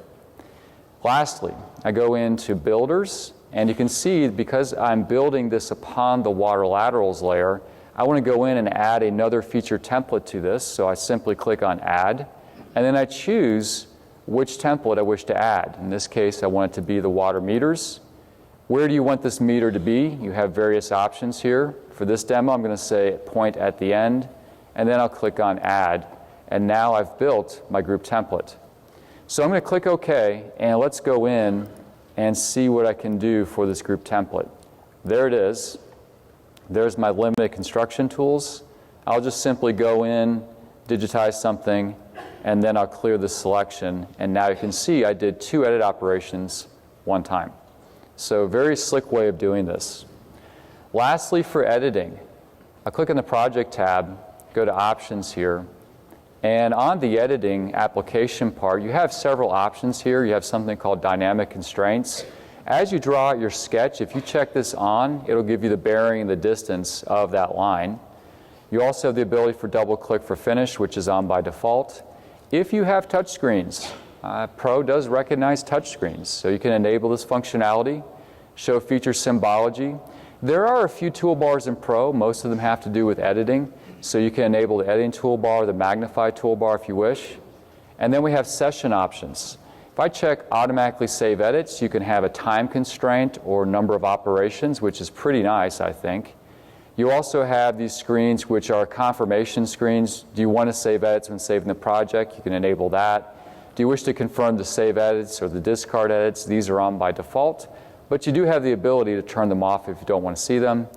Lastly, I go into Builders, and you can see because I'm building this upon the water laterals layer, I want to go in and add another feature template to this. So I simply click on Add, and then I choose which template I wish to add. In this case, I want it to be the water meters. Where do you want this meter to be? You have various options here. For this demo, I'm going to say point at the end, and then I'll click on Add, and now I've built my group template. So I'm going to click OK, and let's go in and see what I can do for this group template. There it is. There's my limited construction tools. I'll just simply go in, digitize something, and then I'll clear the selection. And now you can see I did 2 edit operations one time. So very slick way of doing this. Lastly, for editing, I'll click on the Project tab, go to Options here, and on the editing application part, you have several options here. You have something called Dynamic Constraints. As you draw out your sketch, if you check this on, it'll give you the bearing and the distance of that line. You also have the ability for double click for finish, which is on by default. If you have touchscreens, Pro does recognize touchscreens, so you can enable this functionality, show feature symbology. There are a few toolbars in Pro. Most of them have to do with editing. So you can enable the editing toolbar, the magnify toolbar if you wish. And then we have session options. If I check automatically save edits, you can have a time constraint or number of operations, which is pretty nice, I think. You also have these screens which are confirmation screens. Do you want to save edits when saving the project? You can enable that. Do you wish to confirm the save edits or the discard edits? These are on by default, but you do have the ability to turn them off if you don't want to see them.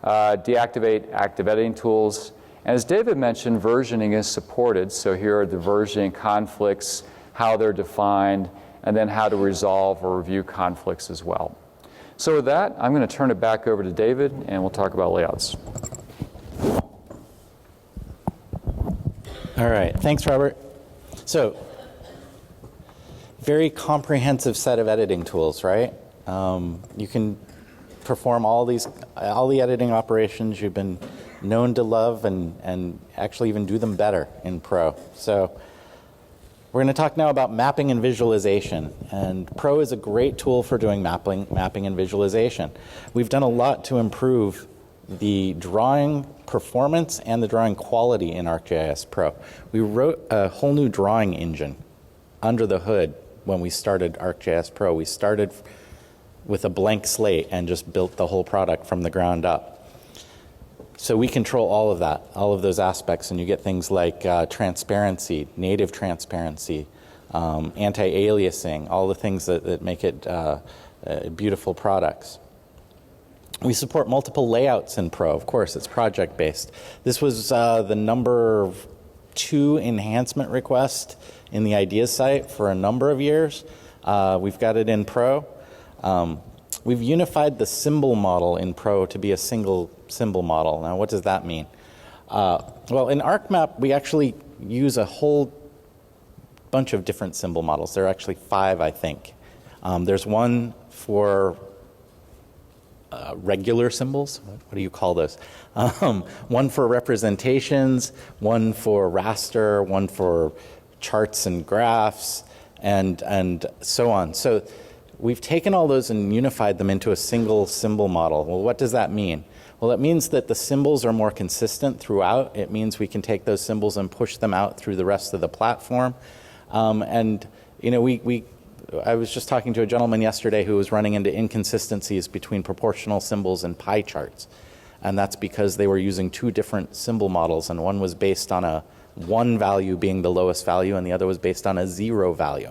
Deactivate active editing tools. And as David mentioned, versioning is supported. So here are the versioning conflicts, how they're defined, and then how to resolve or review conflicts as well. So with that, I'm going to turn it back over to David, and we'll talk about layouts. All right, thanks, Robert. So, very comprehensive set of editing tools, right? You can perform all the editing operations you've been known to love, and actually even do them better in Pro. So, we're going to talk now about mapping and visualization. And Pro is a great tool for doing mapping and visualization. We've done a lot to improve the drawing performance and the drawing quality in ArcGIS Pro. We wrote a whole new drawing engine under the hood when we started ArcGIS Pro. We started with a blank slate and just built the whole product from the ground up. So we control all of that, all of those aspects, and you get things like transparency, native transparency, anti-aliasing, all the things that make it beautiful products. We support multiple layouts in Pro. Of course, it's project-based. This was the number 2 enhancement request in the Ideas site for a number of years. We've got it in Pro. We've unified the symbol model in Pro to be a single symbol model. Now, what does that mean? Well, in ArcMap, we actually use a whole bunch of different symbol models. There are actually 5, I think. There's one for regular symbols. What do you call those? One for representations, one for raster, one for charts and graphs, and so on. So we've taken all those and unified them into a single symbol model. Well, what does that mean? Well, it means that the symbols are more consistent throughout. It means we can take those symbols and push them out through the rest of the platform. And you know, I was just talking to a gentleman yesterday who was running into inconsistencies between proportional symbols and pie charts. And that's because they were using 2 different symbol models, and one was based on a 1 value being the lowest value, and the other was based on a 0 value.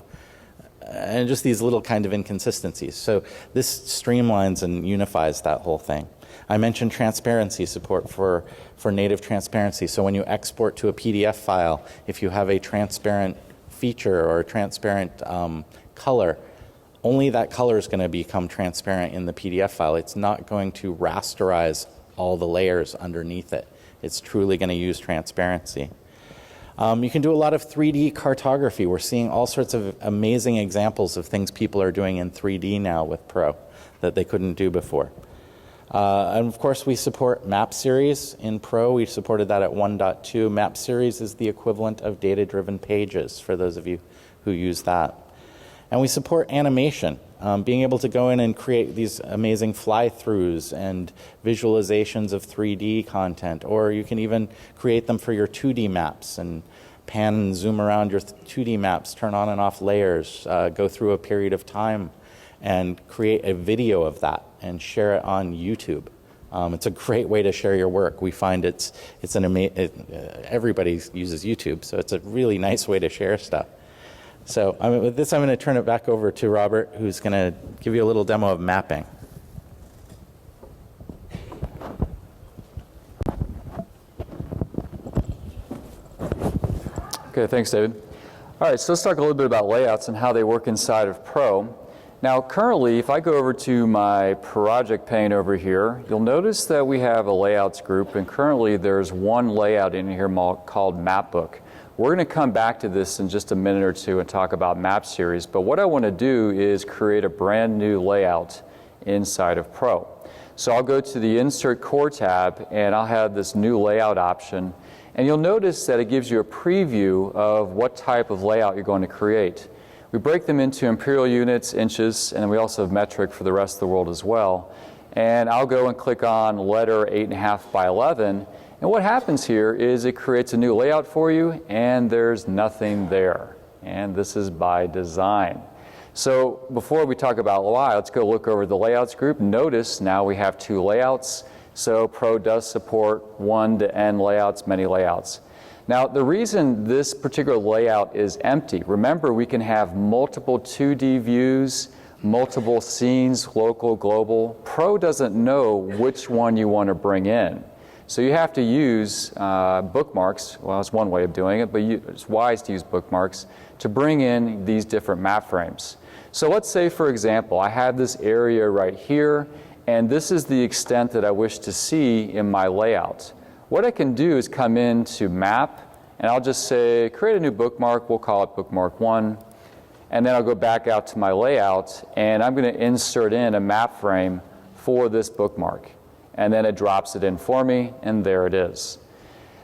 And just these little kind of inconsistencies. So this streamlines and unifies that whole thing. I mentioned transparency support for native transparency. So when you export to a PDF file, if you have a transparent feature or a transparent color, only that color is going to become transparent in the PDF file. It's not going to rasterize all the layers underneath it. It's truly going to use transparency. You can do a lot of 3D cartography. We're seeing all sorts of amazing examples of things people are doing in 3D now with Pro that they couldn't do before. And of course, we support map series in Pro. We supported that at 1.2. Map series is the equivalent of data-driven pages for those of you who use that. And we support animation, being able to go in and create these amazing fly-throughs and visualizations of 3D content, or you can even create them for your 2D maps and pan and zoom around your 2D maps, turn on and off layers, go through a period of time and create a video of that and share it on YouTube. It's a great way to share your work. We find everybody uses YouTube, so it's a really nice way to share stuff. So with this, I'm going to turn it back over to Robert, who's going to give you a little demo of mapping. Okay, thanks, David. All right, so let's talk a little bit about layouts and how they work inside of Pro. Now, currently, if I go over to my project pane over here, you'll notice that we have a layouts group, and currently there's one layout in here called Mapbook. We're going to come back to this in just a minute or two and talk about map series, but what I want to do is create a brand new layout inside of Pro. So I'll go to the Insert Core tab, and I'll have this new layout option, and you'll notice that it gives you a preview of what type of layout you're going to create. We break them into imperial units, inches, and we also have metric for the rest of the world as well. And I'll go and click on letter 8.5 by 11. And what happens here is it creates a new layout for you, and there's nothing there. And this is by design. So before we talk about why, let's go look over the layouts group. Notice now we have 2 layouts. So Pro does support 1 to N layouts, many layouts. Now the reason this particular layout is empty, remember we can have multiple 2D views, multiple scenes, local, global. Pro doesn't know which one you want to bring in. So you have to use bookmarks. Well, that's one way of doing it, but it's wise to use bookmarks to bring in these different map frames. So let's say, for example, I have this area right here, and this is the extent that I wish to see in my layout. What I can do is come into Map, and I'll just say, create a new bookmark. We'll call it Bookmark 1. And then I'll go back out to my layout, and I'm going to insert in a map frame for this bookmark. And then it drops it in for me, and there it is.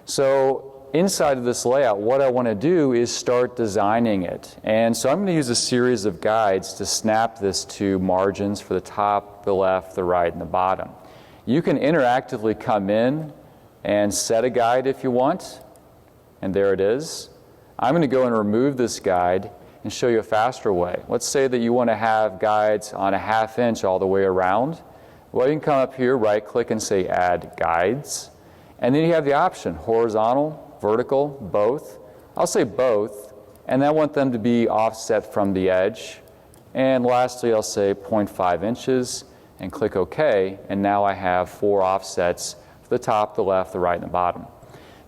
So inside of this layout, what I want to do is start designing it. And so I'm going to use a series of guides to snap this to margins for the top, the left, the right, and the bottom. You can interactively come in and set a guide if you want, and there it is. I'm going to go and remove this guide and show you a faster way. Let's say that you want to have guides on a 1/2 inch all the way around. Well, you can come up here, right-click, and say Add Guides. And then you have the option, horizontal, vertical, both. I'll say both, and I want them to be offset from the edge. And lastly, I'll say 0.5 inches, and click OK. And now I have 4 offsets for the top, the left, the right, and the bottom.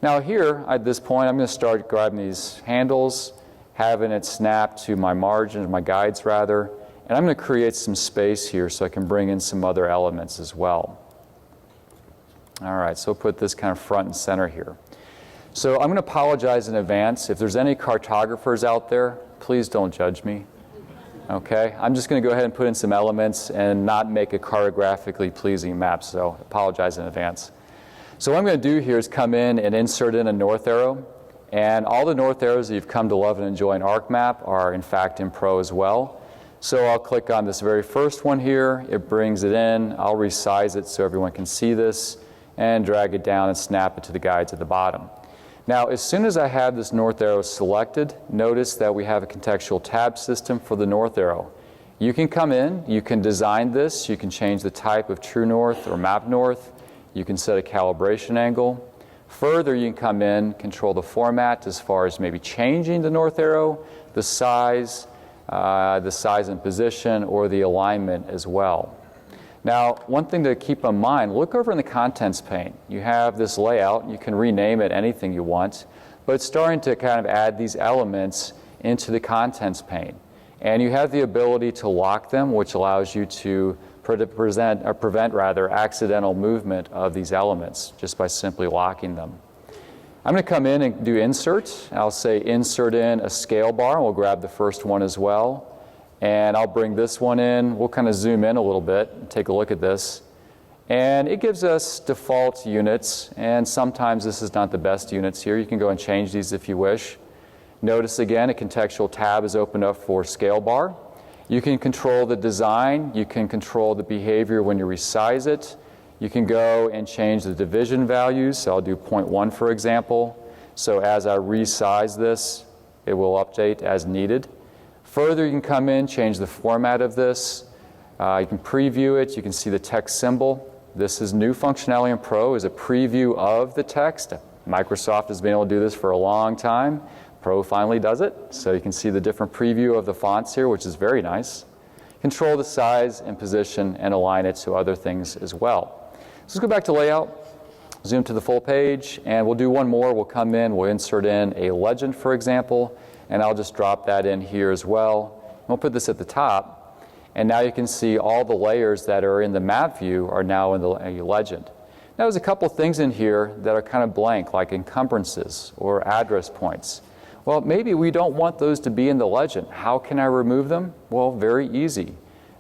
Now here, at this point, I'm going to start grabbing these handles, having it snap to my margins, my guides rather. And I'm going to create some space here so I can bring in some other elements as well. All right, so we'll put this kind of front and center here. So I'm going to apologize in advance. If there's any cartographers out there, please don't judge me. Okay, I'm just going to go ahead and put in some elements and not make a cartographically pleasing map, so apologize in advance. So what I'm going to do here is come in and insert in a north arrow. And all the north arrows that you've come to love and enjoy in ArcMap are in fact in Pro as well. So I'll click on this very first one here. It brings it in. I'll resize it so everyone can see this and drag it down and snap it to the guides at the bottom. Now, as soon as I have this north arrow selected, notice that we have a contextual tab system for the north arrow. You can come in, you can design this, you can change the type of true north or map north, you can set a calibration angle. Further, you can come in, control the format as far as maybe changing the north arrow, the size and position, or the alignment as well. Now, one thing to keep in mind, look over in the contents pane. You have this layout. You can rename it anything you want, but it's starting to kind of add these elements into the contents pane. And you have the ability to lock them, which allows you to prevent accidental movement of these elements just by simply locking them. I'm going to come in and do insert. I'll say insert in a scale bar. We'll grab the first one as well. And I'll bring this one in. We'll kind of zoom in a little bit and take a look at this. And it gives us default units. And sometimes this is not the best units here. You can go and change these if you wish. Notice again, a contextual tab is opened up for scale bar. You can control the design. You can control the behavior when you resize it. You can go and change the division values. So I'll do 0.1, for example. So as I resize this, it will update as needed. Further, you can come in, change the format of this. You can preview it. You can see the text symbol. This is new functionality in Pro, is a preview of the text. Microsoft has been able to do this for a long time. Pro finally does it. So you can see the different preview of the fonts here, which is very nice. Control the size and position and align it to other things as well. So let's go back to layout, zoom to the full page, and we'll do one more. We'll come in, we'll insert in a legend, for example, and I'll just drop that in here as well. We'll put this at the top, and now you can see all the layers that are in the map view are now in the legend. Now there's a couple things in here that are kind of blank, like encumbrances or address points. Well, maybe we don't want those to be in the legend. How can I remove them? Well, very easy.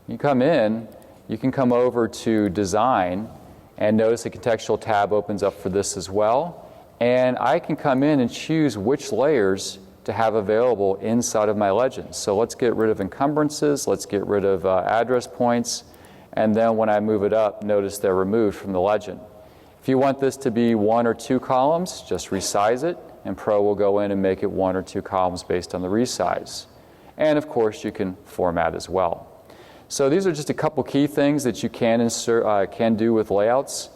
You come in, you can come over to Design, and notice the contextual tab opens up for this as well. And I can come in and choose which layers to have available inside of my legend. So let's get rid of encumbrances, let's get rid of address points, And then when I move it up, notice they're removed from the legend. If you want this to be 1 or 2 columns, just resize it, and Pro will go in and make it 1 or 2 columns based on the resize. And of course, you can format as well. So these are just a couple key things that you can do with layouts.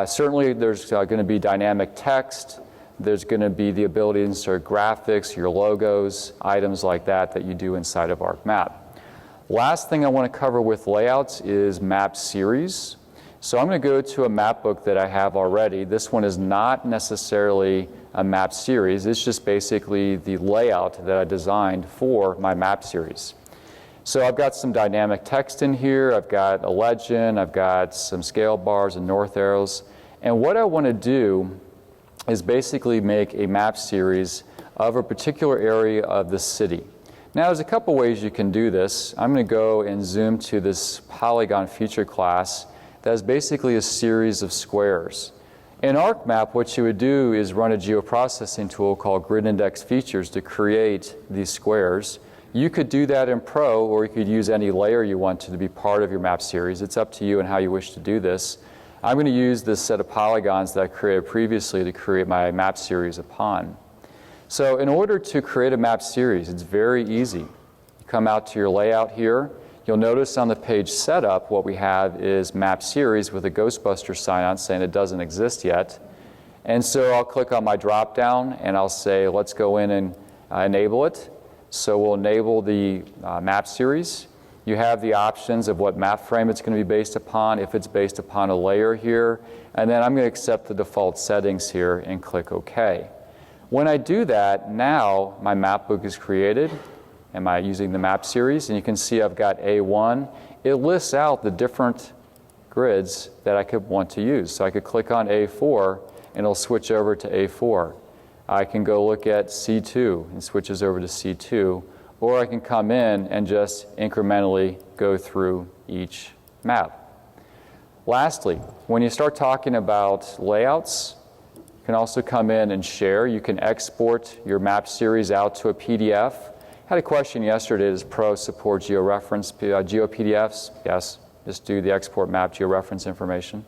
Certainly, there's going to be dynamic text. There's going to be the ability to insert graphics, your logos, items like that that you do inside of ArcMap. Last thing I want to cover with layouts is map series. So I'm going to go to a map book that I have already. This one is not necessarily a map series. It's just basically the layout that I designed for my map series. So I've got some dynamic text in here. I've got a legend. I've got some scale bars and north arrows. And what I want to do is basically make a map series of a particular area of the city. Now, there's a couple ways you can do this. I'm going to go and zoom to this polygon feature class that's basically a series of squares. In ArcMap, what you would do is run a geoprocessing tool called Grid Index Features to create these squares. You could do that in Pro, or you could use any layer you want to be part of your map series. It's up to you and how you wish to do this. I'm going to use this set of polygons that I created previously to create my map series upon. So in order to create a map series, it's very easy. You come out to your layout here. You'll notice on the page setup what we have is map series with a Ghostbuster sign on saying it doesn't exist yet. And so I'll click on my drop down and I'll say let's go in and enable it. So we'll enable the map series. You have the options of what map frame it's going to be based upon, if it's based upon a layer here. And then I'm going to accept the default settings here and click OK. When I do that, now my map book is created. Am I using the map series? And you can see I've got A1. It lists out the different grids that I could want to use. So I could click on A4 and it'll switch over to A4. I can go look at C2 and switches over to C2. Or I can come in and just incrementally go through each map. Lastly, when you start talking about layouts, you can also come in and share. You can export your map series out to a PDF. I had a question yesterday, does Pro support GeoPDFs? Yes, just do the export map georeference information.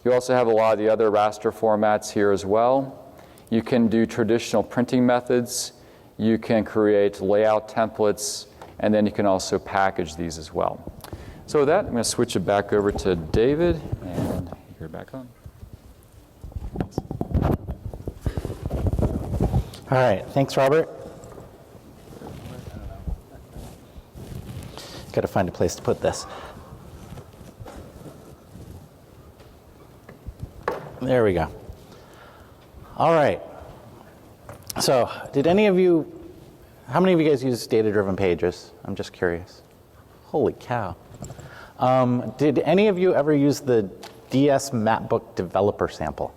You also have a lot of the other raster formats here as well. You can do traditional printing methods. You can create layout templates, and then you can also package these as well. So with that, I'm going to switch it back over to David, and you're back on. All right, thanks, Robert. Got to find a place to put this. There we go. All right. So, how many of you guys use data-driven pages? I'm just curious. Holy cow. Did any of you ever use the DS Mapbook developer sample?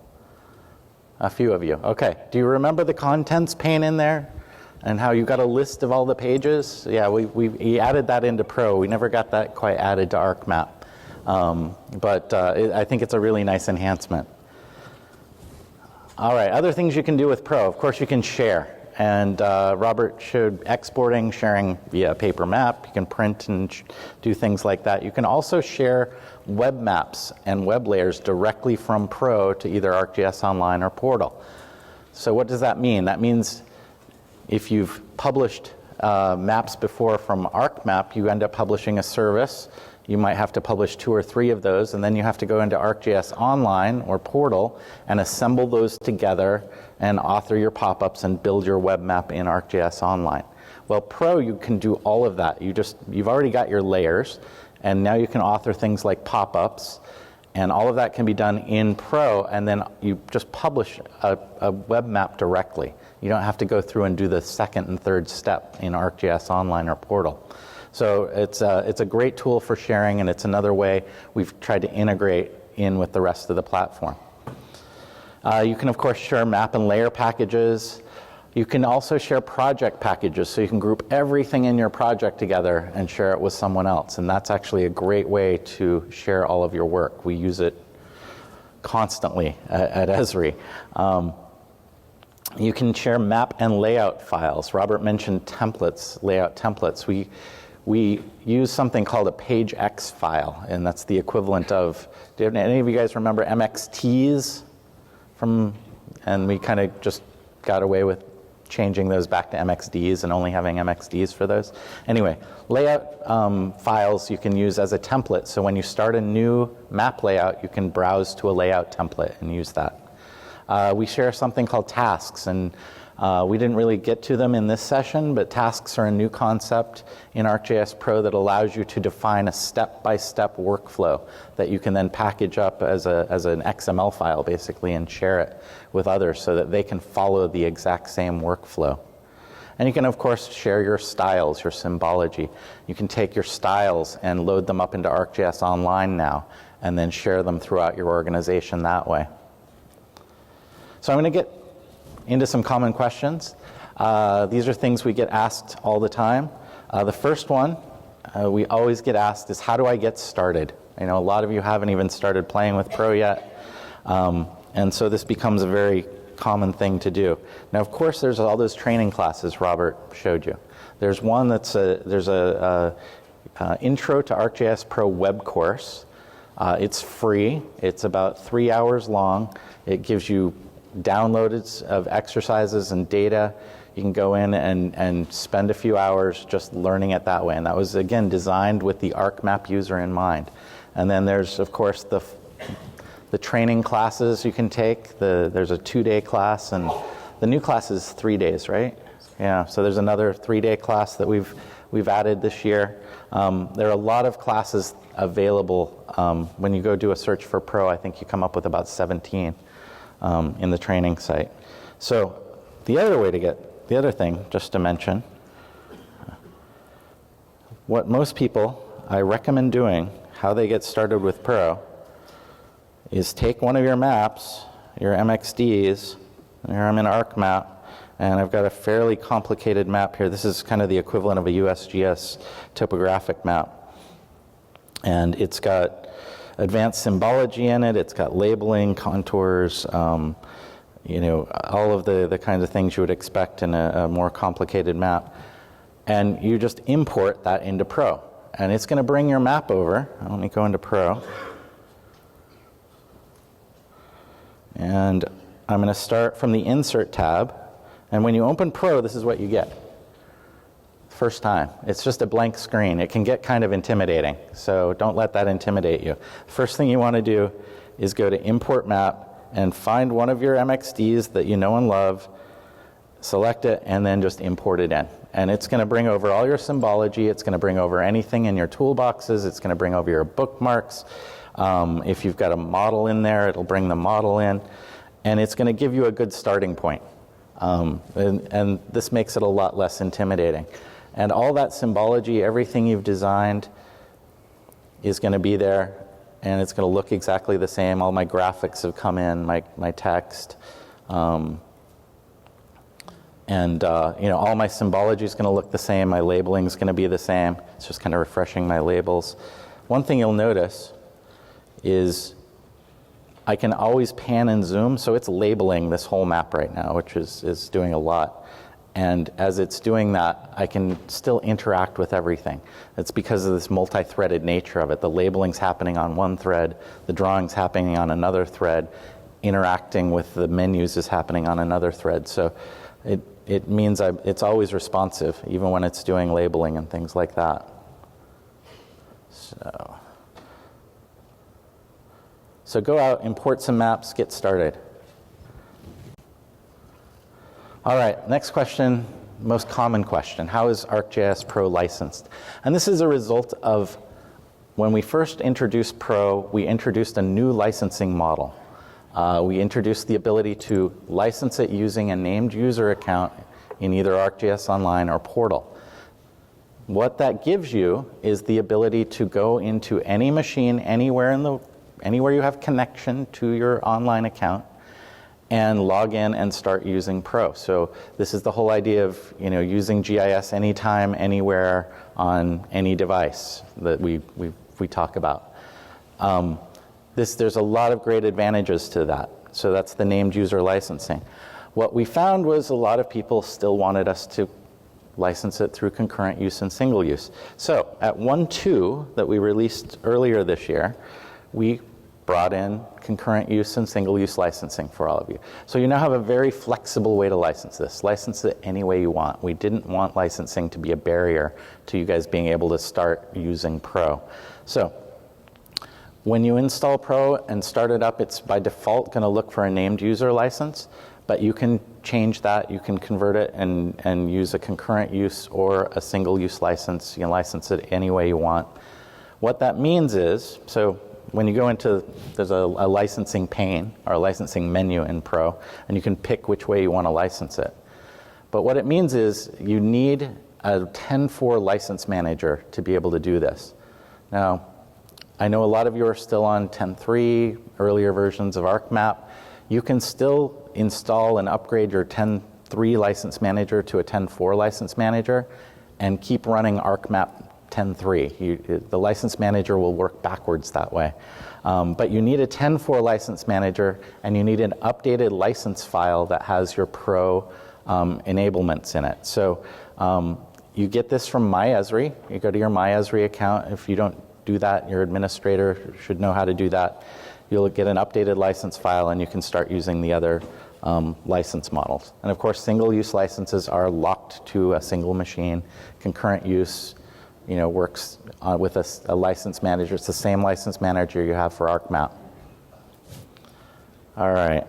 A few of you. Okay. Do you remember the contents pane in there? And how you got a list of all the pages? Yeah, we added that into Pro. We never got that quite added to ArcMap. But I think it's a really nice enhancement. All right, other things you can do with Pro. Of course, you can share. And Robert showed exporting, sharing via paper map. You can print and do things like that. You can also share web maps and web layers directly from Pro to either ArcGIS Online or Portal. So what does that mean? That means if you've published maps before from ArcMap, you end up publishing a service. You might have to publish 2 or 3 of those, and then you have to go into ArcGIS Online or Portal and assemble those together and author your pop-ups and build your web map in ArcGIS Online. Well, Pro, you can do all of that. You've already got your layers, and now you can author things like pop-ups, and all of that can be done in Pro, and then you just publish a web map directly. You don't have to go through and do the second and third step in ArcGIS Online or Portal. So it's a great tool for sharing, and it's another way we've tried to integrate in with the rest of the platform. You can, of course, share map and layer packages. You can also share project packages, so you can group everything in your project together and share it with someone else. And that's actually a great way to share all of your work. We use it constantly at Esri. You can share map and layout files. Robert mentioned templates, layout templates. we use something called a page X file, and that's the equivalent of, did any of you guys remember MXTs and we kind of just got away with changing those back to MXDs and only having MXDs for those. Anyway, layout files you can use as a template, so when you start a new map layout, you can browse to a layout template and use that. We share something called tasks, and we didn't really get to them in this session, but tasks are a new concept in ArcGIS Pro that allows you to define a step-by-step workflow that you can then package up as an XML file, basically, and share it with others so that they can follow the exact same workflow. And you can, of course, share your styles, your symbology. You can take your styles and load them up into ArcGIS Online now, and then share them throughout your organization that way. So I'm going to get into some common questions. These are things we get asked all the time. The first one we always get asked is, how do I get started? I know a lot of you haven't even started playing with Pro yet, and so this becomes a very common thing to do. Now, of course, there's all those training classes Robert showed you. There's one that's there's a Intro to ArcGIS Pro web course. It's free. It's about 3 hours long. It gives you downloads of exercises and data. You can go in and spend a few hours just learning it that way. And that was, again, designed with the ArcMap user in mind. And then there's, of course, the training classes you can take. There's a 2-day class, and the new class is 3 days, right? Yeah, so there's another 3-day class that we've added this year. There are a lot of classes available. When you go do a search for Pro, I think you come up with about 17. In the training site. So the other thing, just to mention, what most people I recommend doing, how they get started with Pro, is take one of your maps, your MXDs, here I'm in ArcMap, and I've got a fairly complicated map here. This is kind of the equivalent of a USGS topographic map. And it's got advanced symbology in it, it's got labeling, contours, all of the kinds of things you would expect in a more complicated map. And you just import that into Pro. And it's going to bring your map over. Let me go into Pro. And I'm going to start from the Insert tab. And when you open Pro, this is what you get. First time. It's just a blank screen. It can get kind of intimidating, so don't let that intimidate you. First thing you want to do is go to Import Map and find one of your MXDs that you know and love, select it, and then just import it in. And it's going to bring over all your symbology. It's going to bring over anything in your toolboxes. It's going to bring over your bookmarks. If you've got a model in there, it'll bring the model in. And it's going to give you a good starting point. And this makes it a lot less intimidating. And all that symbology, everything you've designed is going to be there, and it's going to look exactly the same. All my graphics have come in, my text, all my symbology is going to look the same. My labeling is going to be the same. It's just kind of refreshing my labels. One thing you'll notice is I can always pan and zoom, so it's labeling this whole map right now, which is doing a lot. And as it's doing that, I can still interact with everything. It's because of this multi-threaded nature of it. The labeling's happening on one thread, the drawing's happening on another thread, interacting with the menus is happening on another thread. So it means it's always responsive, even when it's doing labeling and things like that. So go out, import some maps, get started. All right, next question, most common question. How is ArcGIS Pro licensed? And this is a result of when we first introduced Pro, we introduced a new licensing model. We introduced the ability to license it using a named user account in either ArcGIS Online or Portal. What that gives you is the ability to go into any machine anywhere you have connection to your online account and log in and start using Pro. So this is the whole idea of using GIS anytime, anywhere, on any device that we talk about. There's a lot of great advantages to that. So that's the named user licensing. What we found was a lot of people still wanted us to license it through concurrent use and single use. So at 1.2 that we released earlier this year, we brought in concurrent use and single use licensing for all of you. So you now have a very flexible way to license this. License it any way you want. We didn't want licensing to be a barrier to you guys being able to start using Pro. So when you install Pro and start it up, it's by default going to look for a named user license, but you can change that. You can convert it and use a concurrent use or a single use license. You can license it any way you want. What that means is, so when you go into, there's a licensing pane or a licensing menu in Pro, and you can pick which way you want to license it. But what it means is you need a 10.4 license manager to be able to do this. Now, I know a lot of you are still on 10.3, earlier versions of ArcMap. You can still install and upgrade your 10.3 license manager to a 10.4 license manager and keep running ArcMap 10.3. The license manager will work backwards that way. But you need a 10.4 license manager, and you need an updated license file that has your Pro enablements in it. So you get this from MyEsri. You go to your MyEsri account. If you don't do that, your administrator should know how to do that. You'll get an updated license file, and you can start using the other license models. And of course, single-use licenses are locked to a single machine. Concurrent use, works with a license manager. It's the same license manager you have for ArcMap. All right.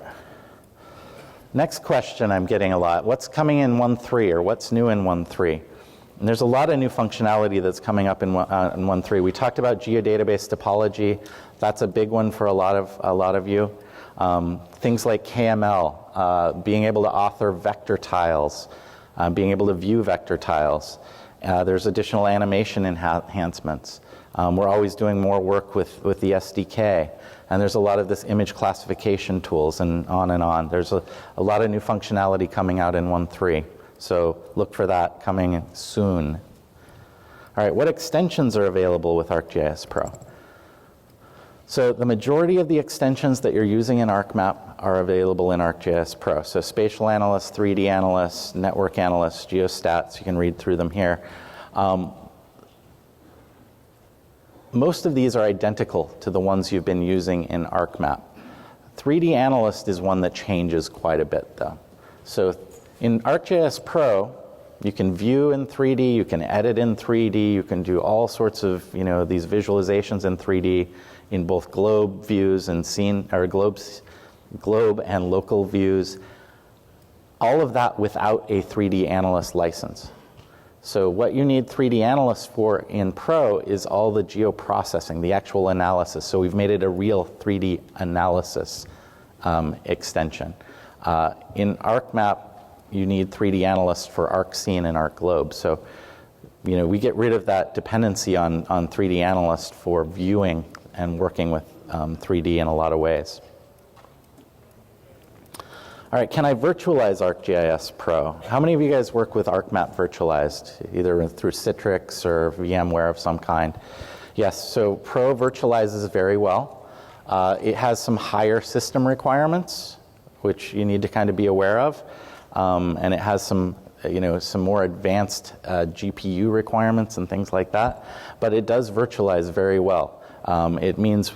Next question I'm getting a lot. What's coming in 1.3 or what's new in 1.3? And there's a lot of new functionality that's coming up in 1.3. We talked about geodatabase topology. That's a big one for a lot of you. Things like KML, being able to author vector tiles, being able to view vector tiles. There's additional animation enhancements. We're always doing more work with the SDK. And there's a lot of this image classification tools and on and on. There's a lot of new functionality coming out in 1.3. So look for that coming soon. All right, what extensions are available with ArcGIS Pro? So the majority of the extensions that you're using in ArcMap are available in ArcGIS Pro. So spatial analysts, 3D analysts, network analysts, geostats, you can read through them here. Most of these are identical to the ones you've been using in ArcMap. 3D analyst is one that changes quite a bit though. So in ArcGIS Pro, you can view in 3D, you can edit in 3D, you can do all sorts of these visualizations in 3D in both globe views and scene or globe and local views. All of that without a 3D analyst license. So what you need 3D analysts for in Pro is all the geoprocessing, the actual analysis. So we've made it a real 3D analysis extension. In ArcMap, you need 3D analysts for ArcScene and ArcGlobe. So, we get rid of that dependency on 3D analysts for viewing and working with 3D in a lot of ways. All right, can I virtualize ArcGIS Pro? How many of you guys work with ArcMap virtualized, either through Citrix or VMware of some kind? Yes, so Pro virtualizes very well. It has some higher system requirements, which you need to kind of be aware of. And it has some more advanced GPU requirements and things like that. But it does virtualize very well. It means,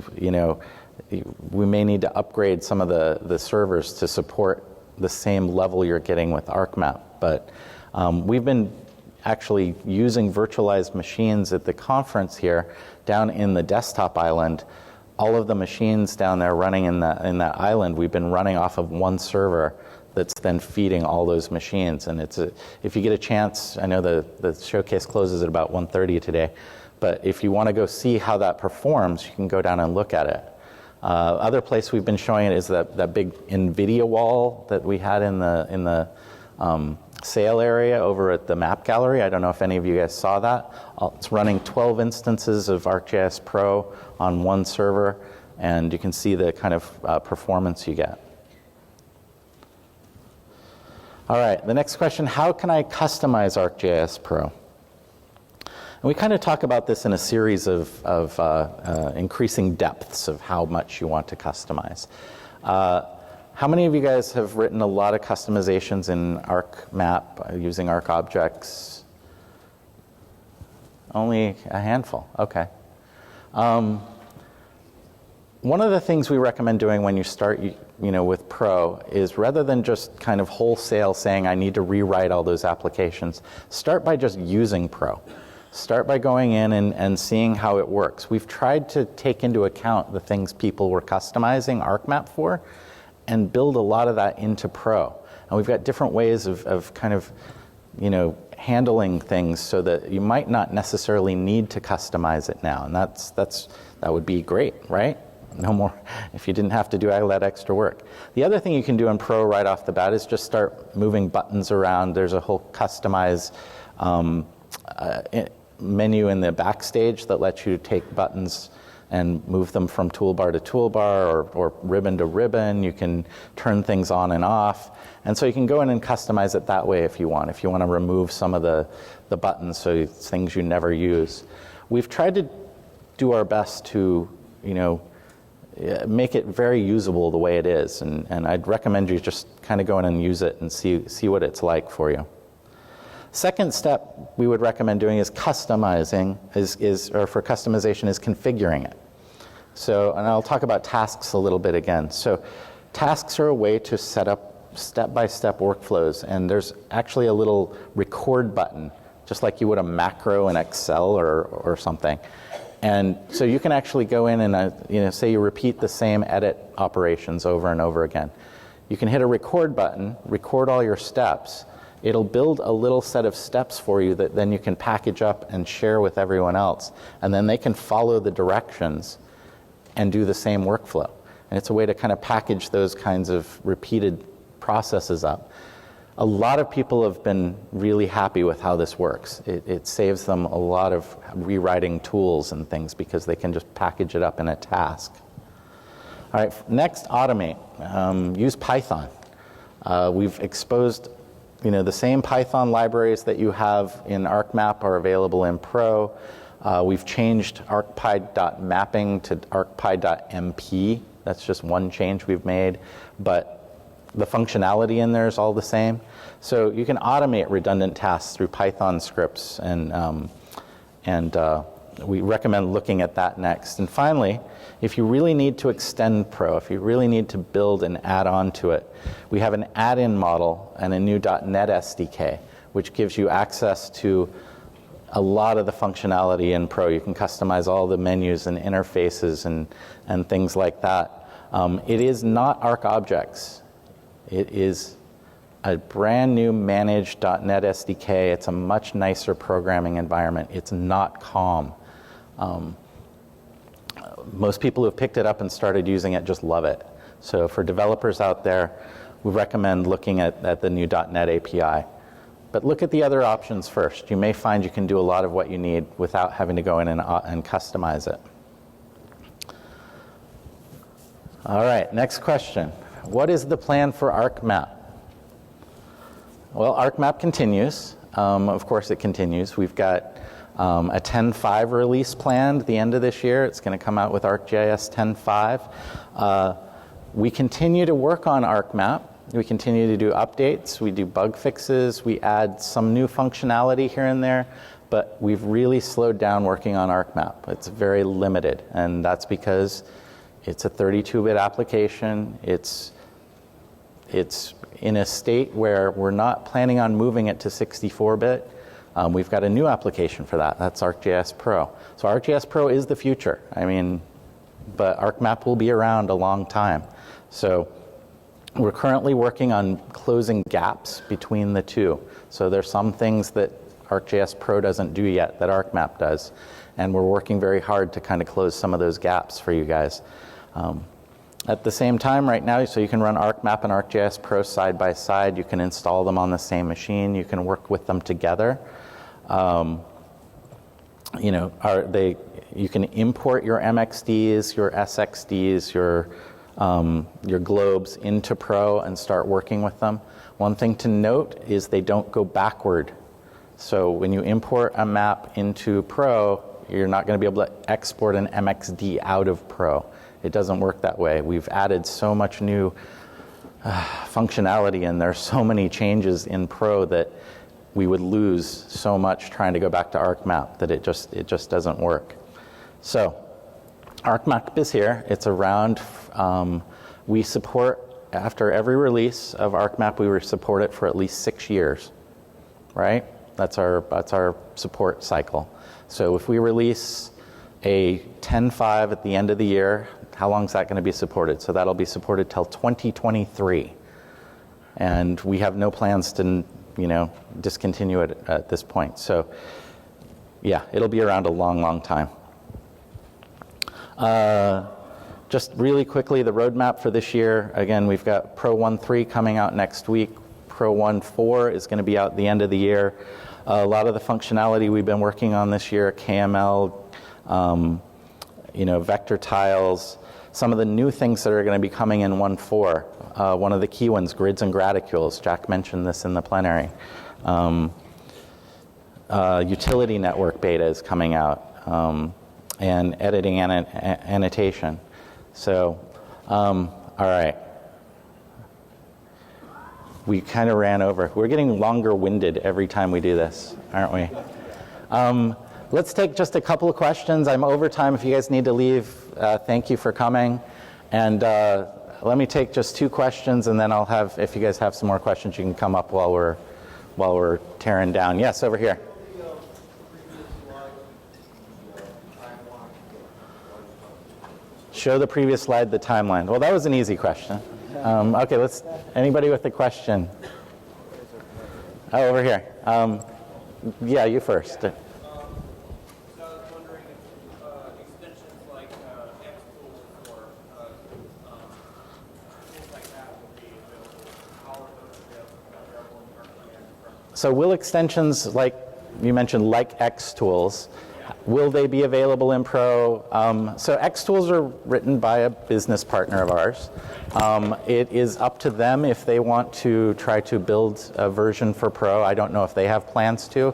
we may need to upgrade some of the servers to support the same level you're getting with ArcMap. But we've been actually using virtualized machines at the conference here down in the desktop island. All of the machines down there running in that island, we've been running off of one server that's then feeding all those machines. And if you get a chance, I know the showcase closes at about 1:30 today, but if you want to go see how that performs, you can go down and look at it. Other place we've been showing it is that big NVIDIA wall that we had in the sale area over at the map gallery. I don't know if any of you guys saw that. It's running 12 instances of ArcGIS Pro on one server, and you can see the kind of performance you get. All right, the next question, how can I customize ArcGIS Pro? And we kind of talk about this in a series of increasing depths of how much you want to customize. How many of you guys have written a lot of customizations in ArcMap using ArcObjects? Only a handful, okay. One of the things we recommend doing when you start with Pro is rather than just kind of wholesale saying I need to rewrite all those applications, start by just using Pro. Start by going in and seeing how it works. We've tried to take into account the things people were customizing ArcMap for and build a lot of that into Pro. And we've got different ways of kind of, handling things so that you might not necessarily need to customize it now. And that would be great, right? No more, if you didn't have to do all that extra work. The other thing you can do in Pro right off the bat is just start moving buttons around. There's a whole customize menu in the backstage that lets you take buttons and move them from toolbar to toolbar or ribbon to ribbon. You can turn things on and off. And so you can go in and customize it that way if you want to remove some of the buttons, so it's things you never use. We've tried to do our best to, make it very usable the way it is. And I'd recommend you just kind of go in and use it and see what it's like for you. Second step we would recommend doing is customizing, or for customization is configuring it. So, and I'll talk about tasks a little bit again. So tasks are a way to set up step-by-step workflows, and there's actually a little record button, just like you would a macro in Excel or something. And so you can actually go in and, say you repeat the same edit operations over and over again. You can hit a record button, record all your steps. It'll build a little set of steps for you that then you can package up and share with everyone else. And then they can follow the directions and do the same workflow. And it's a way to kind of package those kinds of repeated processes up. A lot of people have been really happy with how this works. It saves them a lot of rewriting tools and things because they can just package it up in a task. All right, next, automate. Use Python. We've exposed, the same Python libraries that you have in ArcMap are available in Pro. We've changed arcpy.mapping to arcpy.mp. That's just one change we've made, but the functionality in there is all the same. So you can automate redundant tasks through Python scripts, and we recommend looking at that next. And finally, if you really need to extend Pro, if you really need to build and add on to it, we have an add-in model and a new .NET SDK, which gives you access to a lot of the functionality in Pro. You can customize all the menus and interfaces and things like that. It is not ArcObjects. It is a brand new managed .NET SDK. It's a much nicer programming environment. It's not COM. Most people who have picked it up and started using it just love it. So for developers out there, we recommend looking at the new .NET API. But look at the other options first. You may find you can do a lot of what you need without having to go in and customize it. All right, next question. What is the plan for ArcMap? Well, ArcMap continues. Of course, it continues. We've got a 10.5 release planned at the end of this year. It's going to come out with ArcGIS 10.5. We continue to work on ArcMap. We continue to do updates. We do bug fixes. We add some new functionality here and there. But we've really slowed down working on ArcMap. It's very limited. And that's because it's a 32-bit application. It's in a state where we're not planning on moving it to 64-bit. We've got a new application for that. That's ArcGIS Pro. So ArcGIS Pro is the future. But ArcMap will be around a long time. So we're currently working on closing gaps between the two. So there's some things that ArcGIS Pro doesn't do yet that ArcMap does. And we're working very hard to kind of close some of those gaps for you guys. At the same time right now, so you can run ArcMap and ArcGIS Pro side by side. You can install them on the same machine. You can work with them together. You can import your MXDs, your SXDs, your globes into Pro and start working with them. One thing to note is they don't go backward. So when you import a map into Pro, you're not going to be able to export an MXD out of Pro. It doesn't work that way. We've added so much new functionality, and there's so many changes in Pro that we would lose so much trying to go back to ArcMap that it just doesn't work. So ArcMap is here. It's around. We support, after every release of ArcMap, we support it for at least 6 years, right? That's our support cycle. So if we release a 10.5 at the end of the year, how long is that going to be supported? So that'll be supported till 2023. And we have no plans to, discontinue it at this point. So yeah, it'll be around a long, long time. Just really quickly, the roadmap for this year. Again, we've got Pro 1.3 coming out next week. Pro 1.4 is going to be out at the end of the year. A lot of the functionality we've been working on this year, KML, vector tiles, some of the new things that are going to be coming in 1.4. One of the key ones, grids and graticules. Jack mentioned this in the plenary. Utility network beta is coming out, and editing and annotation. So, all right. We kind of ran over. We're getting longer-winded every time we do this, aren't we? Let's take just a couple of questions. I'm over time. If you guys need to leave, thank you for coming. And let me take just 2 questions, and then I'll have, if you guys have some more questions, you can come up while we're tearing down. Yes, over here. Show the previous slide, the timeline. Well, that was an easy question. Okay, anybody with a question? Oh, over here. Yeah, you first. So I was wondering if extensions like XTools or tools like that will be available. How are those available in ArcGIS Pro? So will extensions, like you mentioned, like XTools, will they be available in Pro? So XTools are written by a business partner of ours. It is up to them if they want to try to build a version for Pro. I don't know if they have plans to.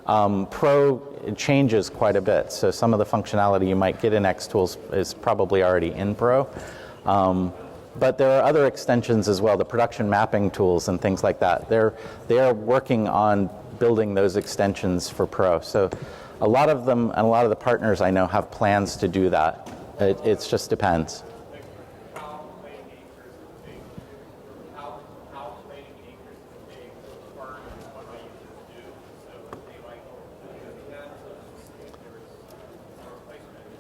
Pro changes quite a bit, so some of the functionality you might get in XTools is probably already in Pro. But there are other extensions as well, the production mapping tools and things like that. They are working on building those extensions for Pro. So a lot of them and a lot of the partners I know have plans to do that. It just depends. How many acres is big? How many acres is big part of what I used to do? So if they like doing that, so if there was a replacement,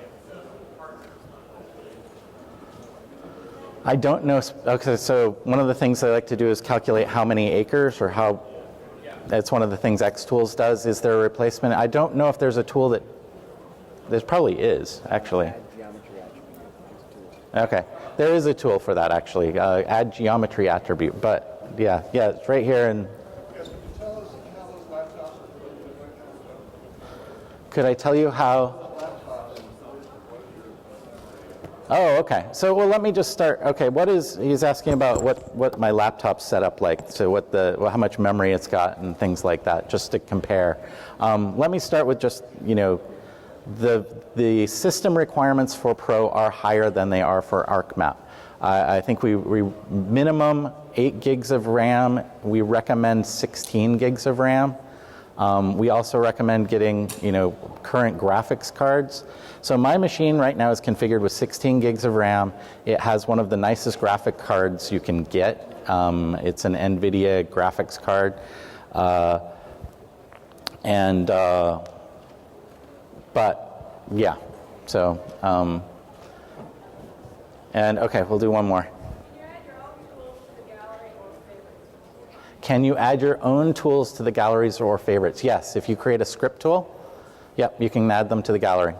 if the partners I don't know. Okay, so one of the things I like to do is calculate how many acres or how. That's one of the things XTools does. Is there a replacement? I don't know if there's a tool that. There probably is, actually. Okay, there is a tool for that, actually. Add geometry attribute, but yeah, it's right here. And could I tell you how? Oh, okay. So, well, let me just start. Okay, he's asking about what my laptop's set up like, so how much memory it's got and things like that, just to compare. Let me start with just, the system requirements for Pro are higher than they are for ArcMap. I think we minimum 8 gigs of RAM. We recommend 16 gigs of RAM. We also recommend getting, current graphics cards. So my machine right now is configured with 16 gigs of RAM. It has one of the nicest graphic cards you can get. It's an NVIDIA graphics card. But yeah, so, and okay, we'll do one more. Can you add your own tools to the galleries or favorites? Yes, if you create a script tool, yep, you can add them to the gallery.